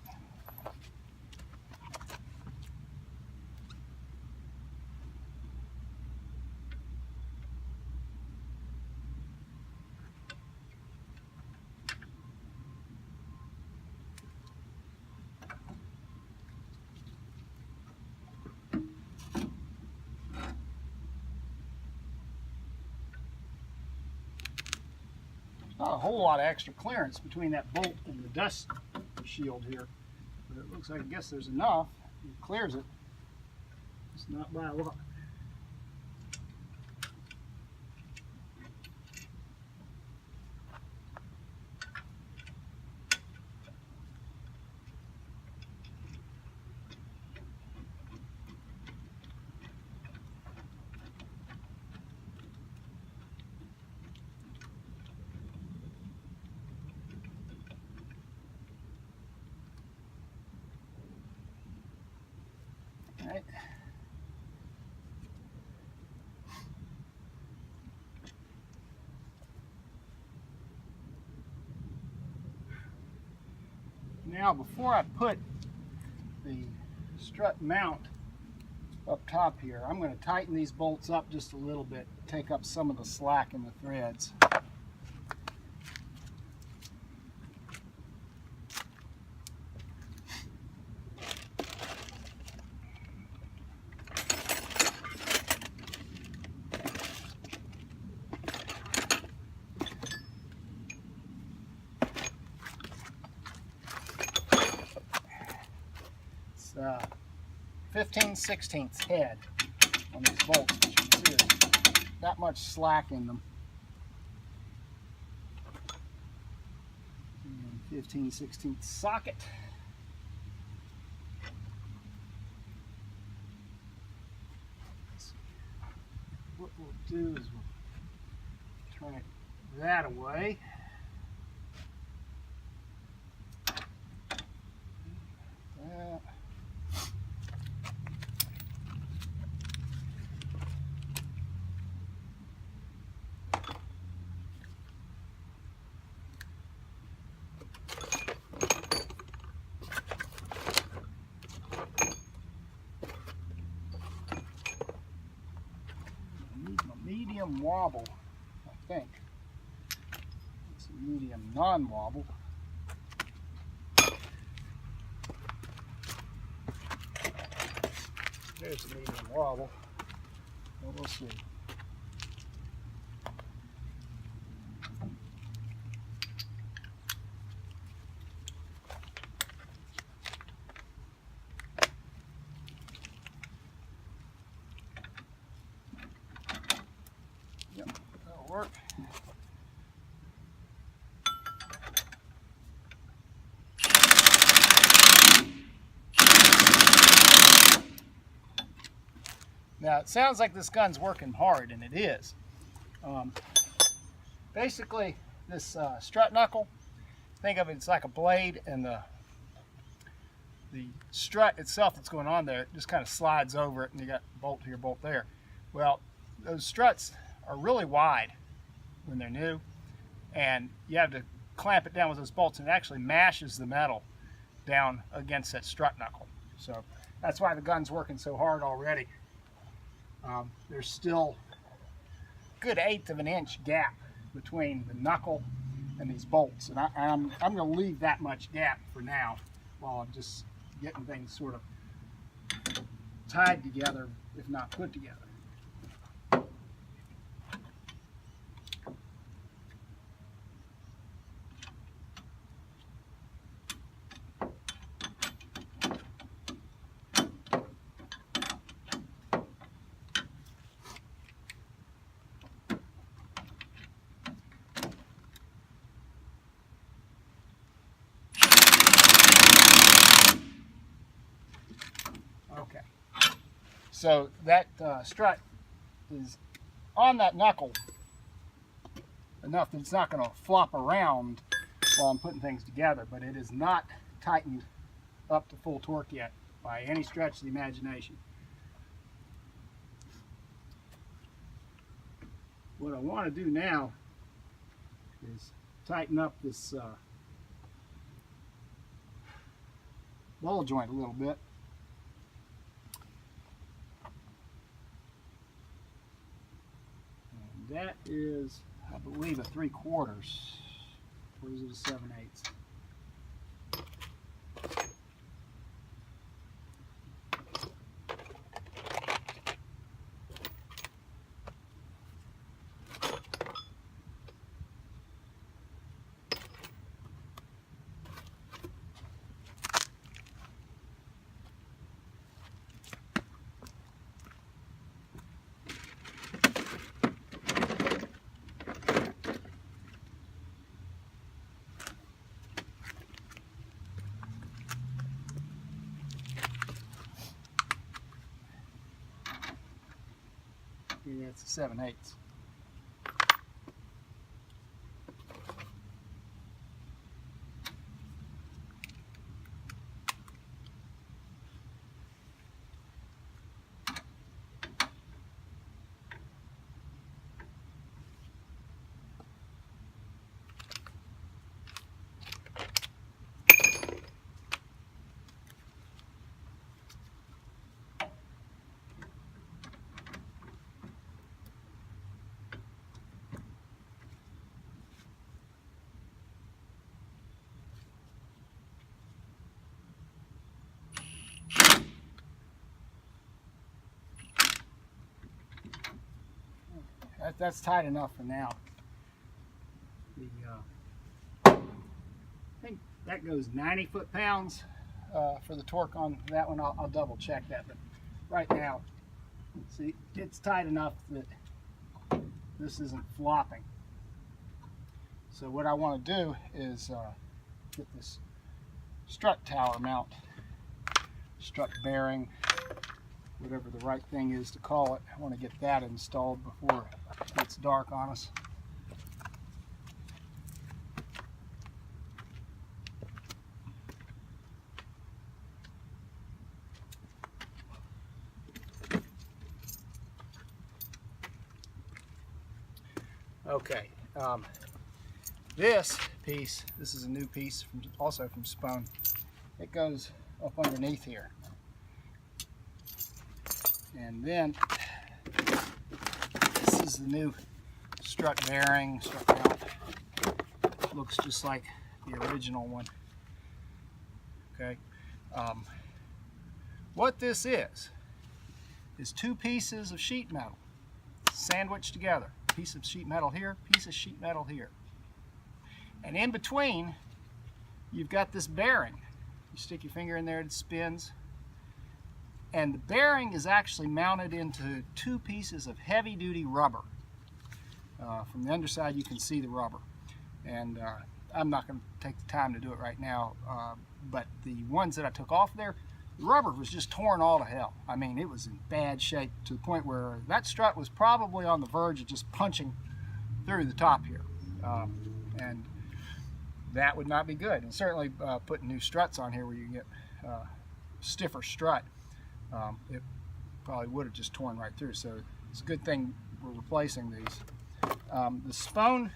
Not a whole lot of extra clearance between that bolt and the dust shield here, but it looks like, I guess there's enough. It clears it. It's not by a lot. right. Now, before I put the strut mount up top here, I'm going to tighten these bolts up just a little bit, take up some of the slack in the threads. It's 15/16 head on these bolts, which you can see there's that much slack in them. And 15/16 socket. So what we'll do is we'll turn that away. That. Medium wobble, I think. It's a medium non-wobble. There's a medium wobble. Well, we'll see. Yep, that'll work. Now, it sounds like this gun's working hard, and it is. Basically, this strut knuckle, think of it as like a blade, and the strut itself that's going on there, it just kind of slides over it, and you got bolt here, bolt there. Well, those struts are really wide when they're new, and you have to clamp it down with those bolts, and it actually mashes the metal down against that strut knuckle. So that's why the gun's working so hard already. There's still a good 1/8 of an inch gap between the knuckle and these bolts, and I'm going to leave that much gap for now while I'm just getting things sort of tied together, if not put together. Okay, so that strut is on that knuckle enough that it's not going to flop around while I'm putting things together, but it is not tightened up to full torque yet by any stretch of the imagination. What I want to do now is tighten up this ball joint a little bit. And that is, I believe, a 3/4. Or is it a 7/8? Yeah, it's a 7/8. that's tight enough for now. I think that goes 90 foot-pounds for the torque on that one. I'll double check that, but right now, see, it's tight enough that this isn't flopping. So what I want to do is get this strut tower mount, strut bearing, whatever the right thing is to call it. I want to get that installed before it gets dark on us. Okay, this piece, this is a new piece, also from Spohn. It goes up underneath here. And then this is the new strut bearing, strut mount. Looks just like the original one. Okay. What this is two pieces of sheet metal sandwiched together. Piece of sheet metal here, piece of sheet metal here. And in between, you've got this bearing. You stick your finger in there, it spins. And the bearing is actually mounted into two pieces of heavy-duty rubber. From the underside, you can see the rubber. And I'm not going to take the time to do it right now, but the ones that I took off there, the rubber was just torn all to hell. I mean, it was in bad shape to the point where that strut was probably on the verge of just punching through the top here. And that would not be good. And certainly putting new struts on here where you can get stiffer strut, it probably would have just torn right through. So it's a good thing we're replacing these. The Spohn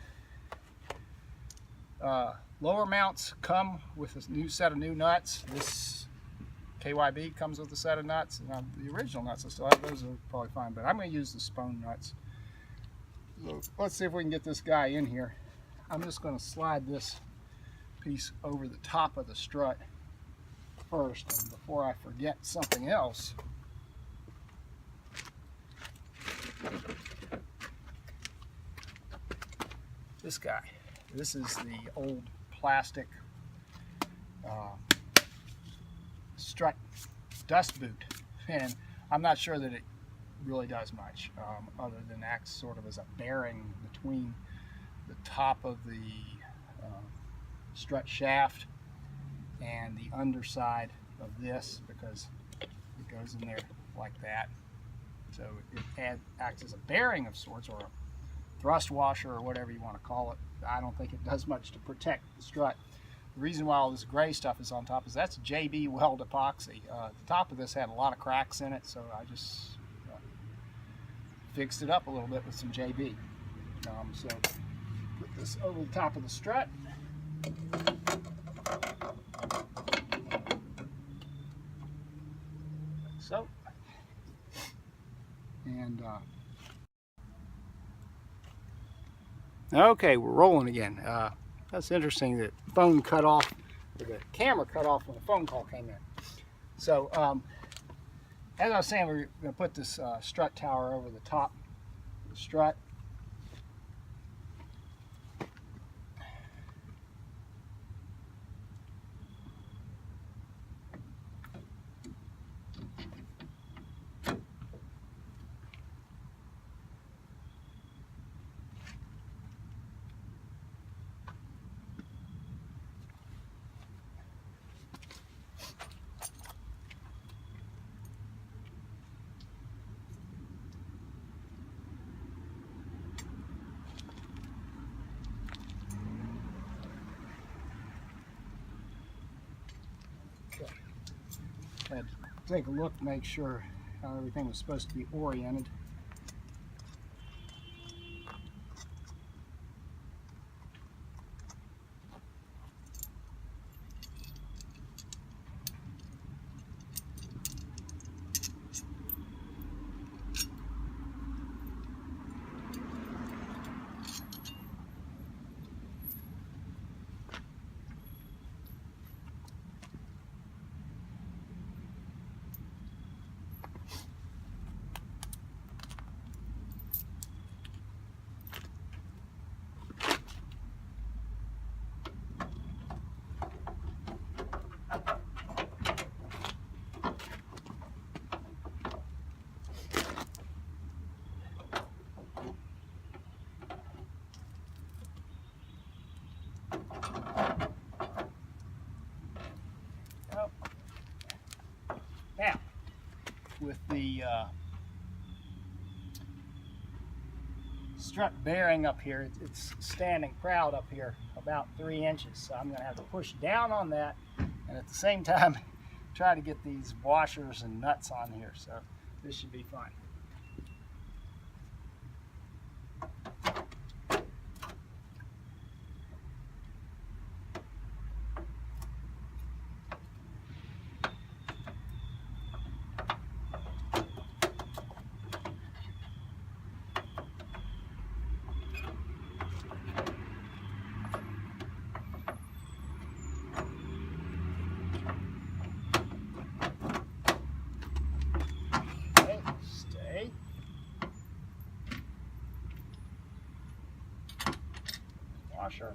lower mounts come with a new set of new nuts. This KYB comes with a set of nuts. Now, the original nuts I still have, those are probably fine, but I'm going to use the Spohn nuts. So let's see if we can get this guy in here. I'm just going to slide this piece over the top of the strut first, and before I forget something else, this guy. This is the old plastic strut dust boot, and I'm not sure that it really does much other than acts sort of as a bearing between the top of the strut shaft and the underside of this, because it goes in there like that. So it acts as a bearing of sorts, or a thrust washer, or whatever you want to call it. I don't think it does much to protect the strut. The reason why all this gray stuff is on top is that's JB weld epoxy. The top of this had a lot of cracks in it, so I just fixed it up a little bit with some JB. So put this over the top of the strut. So, and okay, we're rolling again. That's interesting that phone cut off, or the camera cut off when the phone call came in. So, as I was saying, we're going to put this strut tower over the top of the strut. Had to take a look, make sure how everything was supposed to be oriented. with the strut bearing up here. It's standing proud up here about 3 inches, so I'm going to have to push down on that and at the same time try to get these washers and nuts on here, so this should be fine. Stay. Washer.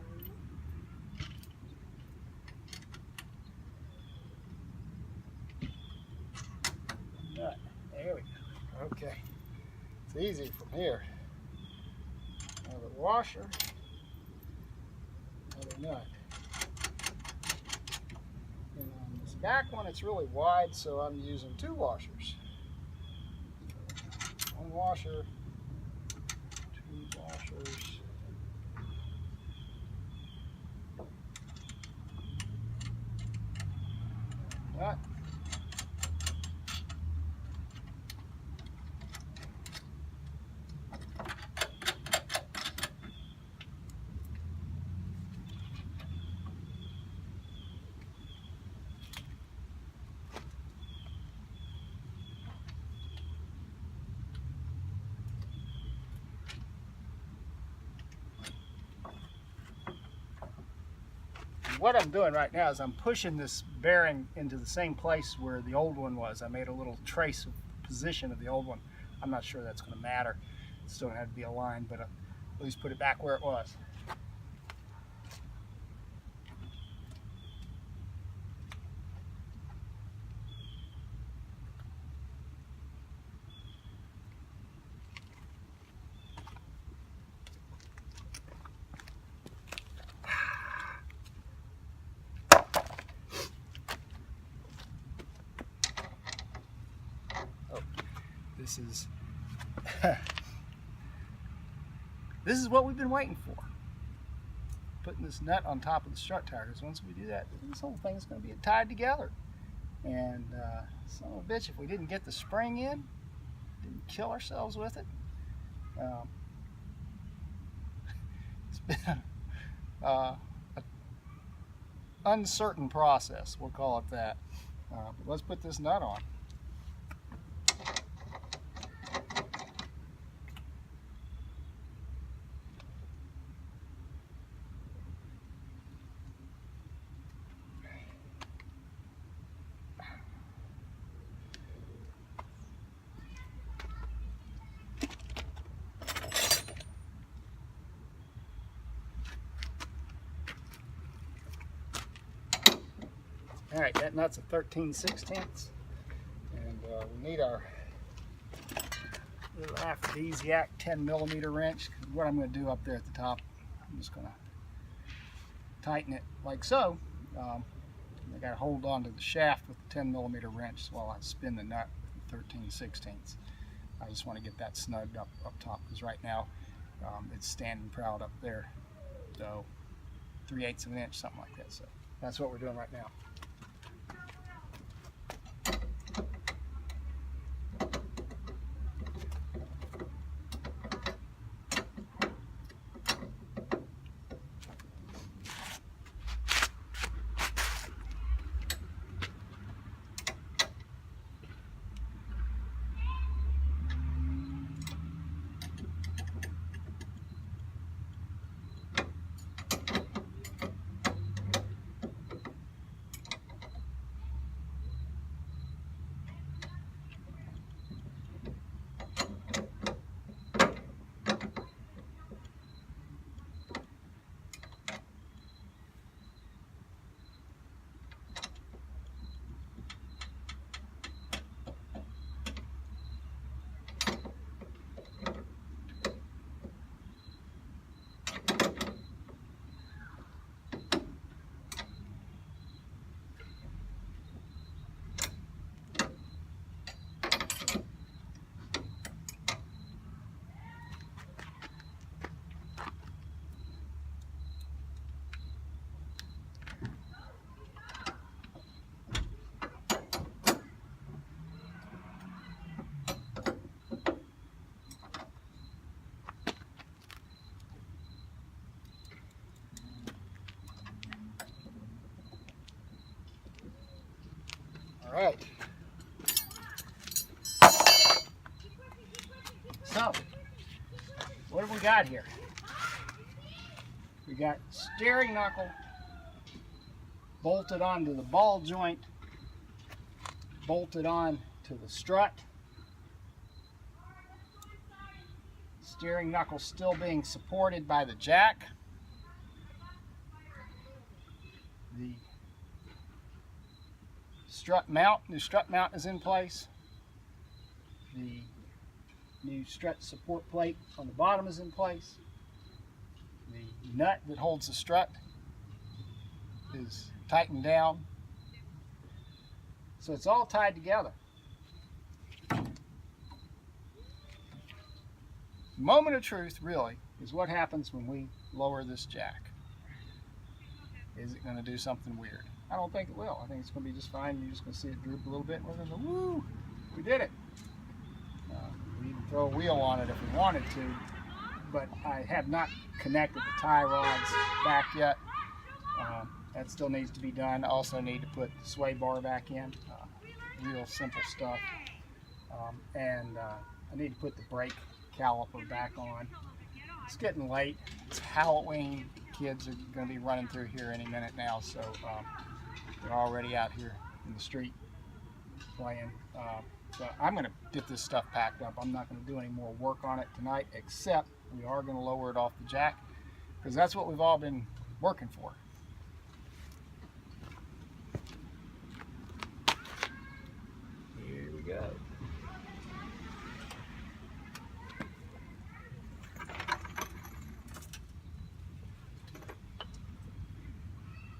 Nut. There we go. Okay. It's easy from here. Another washer. Another nut. And on this back one, it's really wide, so I'm using 2 washers. 1 washer, 2 washers. Nut. What I'm doing right now is I'm pushing this bearing into the same place where the old one was. I made a little trace of position of the old one. I'm not sure that's going to matter. It still had to be aligned, but at least put it back where it was. This is this is what we've been waiting for. Putting this nut on top of the strut tire, because once we do that, this whole thing is going to be tied together. And son of a bitch, if we didn't get the spring in, didn't kill ourselves with it. It's been an uncertain process, we'll call it that. But let's put this nut on. All right, that nut's a 13/16, and we need our little aphrodisiac 10mm wrench. What I'm going to do up there at the top, I'm just going to tighten it like so. I got to hold on to the shaft with the 10mm wrench while I spin the nut with the 13/16. I just want to get that snugged up top, because right now it's standing proud up there, so 3/8 of an inch, something like that. So that's what we're doing right now. right. So, what have we got here? We got steering knuckle bolted onto the ball joint, bolted on to the strut. Steering knuckle still being supported by the jack. The new strut mount is in place. The new strut support plate on the bottom is in place. The nut that holds the strut is tightened down. So it's all tied together. Moment of truth, really, is what happens when we lower this jack. Is it going to do something weird? I don't think it will. I think it's going to be just fine. You're just going to see it droop a little bit. And we're going to go, woo, we did it. We can throw a wheel on it if we wanted to, but I have not connected the tie rods back yet. That still needs to be done. I also need to put the sway bar back in. Real simple stuff. And I need to put the brake caliper back on. It's getting late. It's Halloween. Kids are going to be running through here any minute now, so they're already out here in the street playing. So I'm going to get this stuff packed up. I'm not going to do any more work on it tonight, except we are going to lower it off the jack, because that's what we've all been working for. Here we go.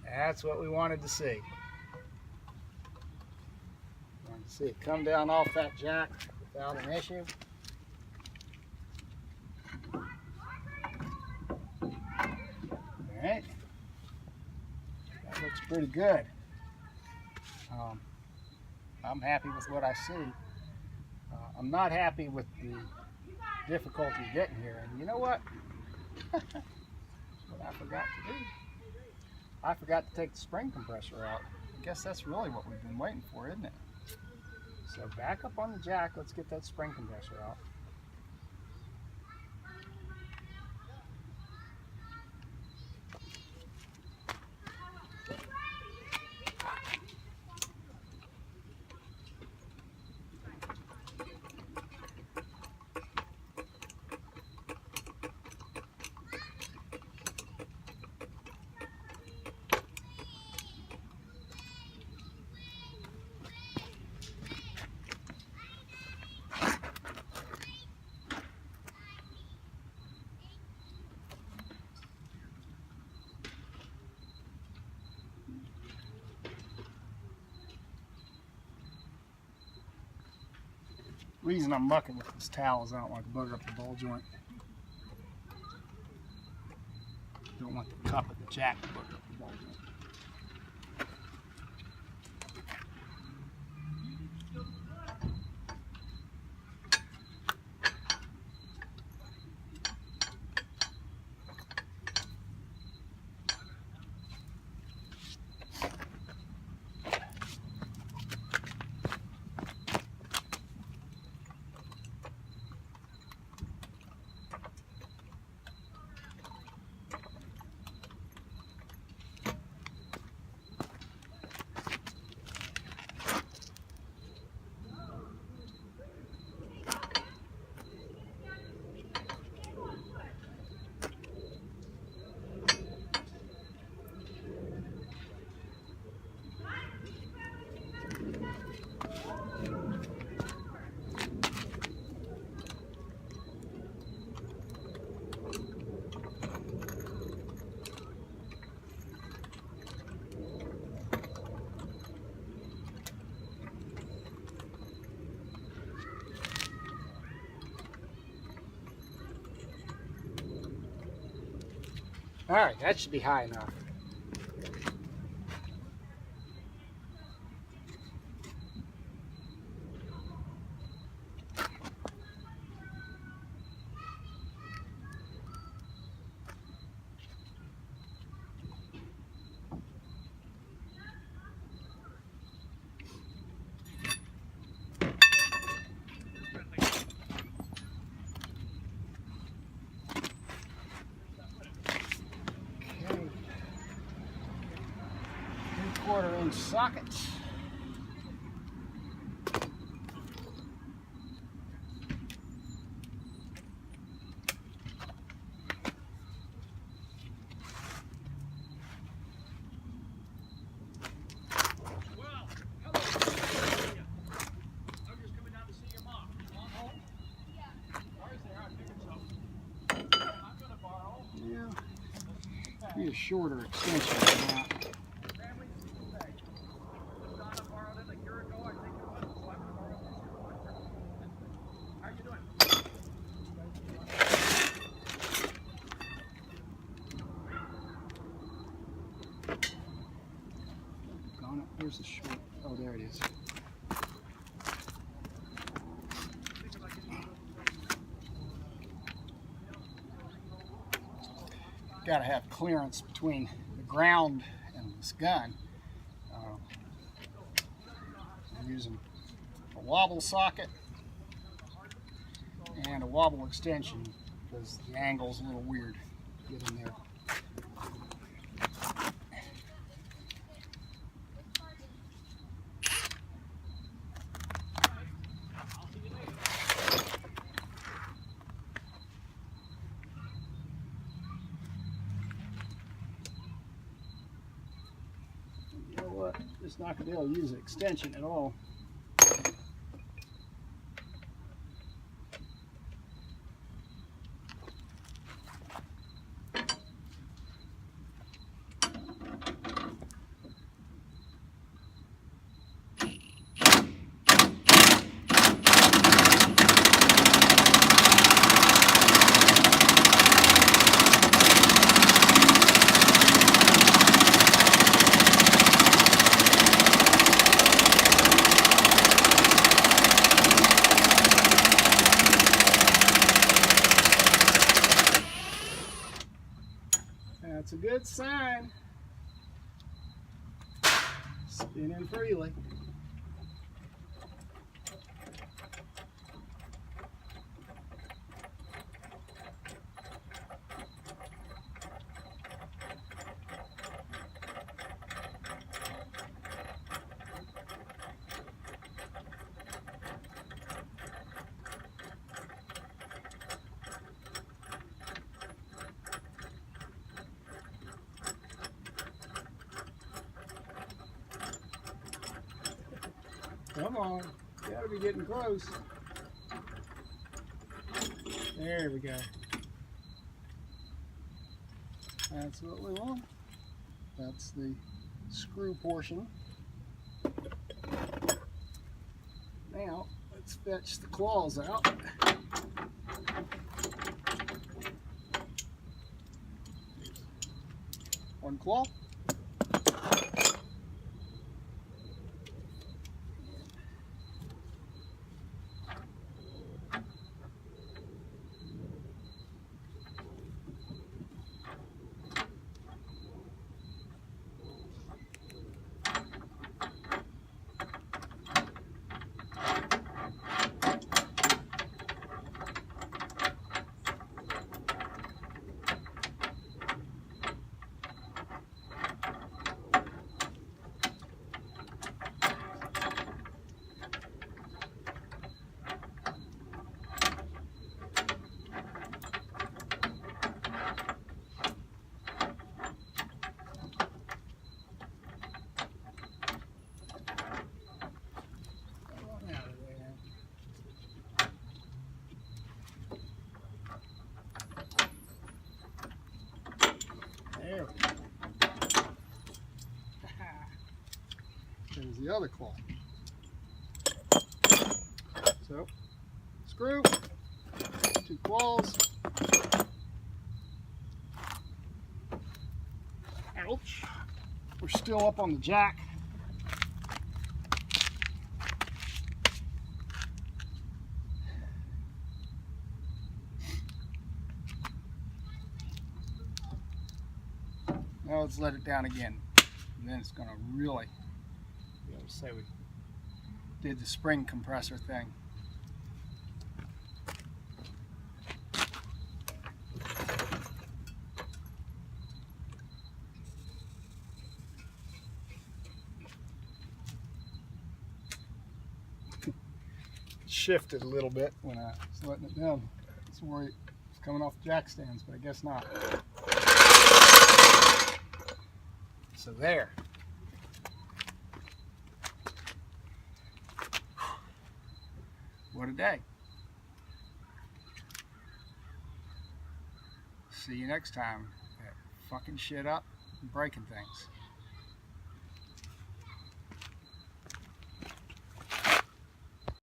That's what we wanted to see. Wanted to see it come down off that jack without an issue. Alright. That looks pretty good. I'm happy with what I see. I'm not happy with the difficulty getting here. And you know what? What I forgot to do. I forgot to take the spring compressor out. I guess that's really what we've been waiting for, isn't it? So back up on the jack, let's get that spring compressor out. The reason I'm mucking with this towel is I don't want to bugger up the ball joint. Don't want the cup of the jack to bugger up the ball joint. All right, that should be high enough. 1/4" socket. Be a shorter extension than that. Where's the short? Oh, there it is. Got to have clearance between the ground and this gun. I'm using a wobble socket and a wobble extension because the angle's a little weird. Get in there. You know what? Just not going to be able to use an extension at all. That's a good sign. Spinning freely. Come on, you gotta be getting close. There we go. That's what we want. That's the screw portion. Now, let's fetch the claws out. One claw. There we go. There's the other claw. So, screw, 2 claws. Ouch. We're still up on the jack. Now let's let it down again, and then it's going to really be able to say we did the spring compressor thing. shifted a little bit when I was letting it down. That's where it's coming off the jack stands, but I guess not. So there. What a day. See you next time at fucking shit up and breaking things.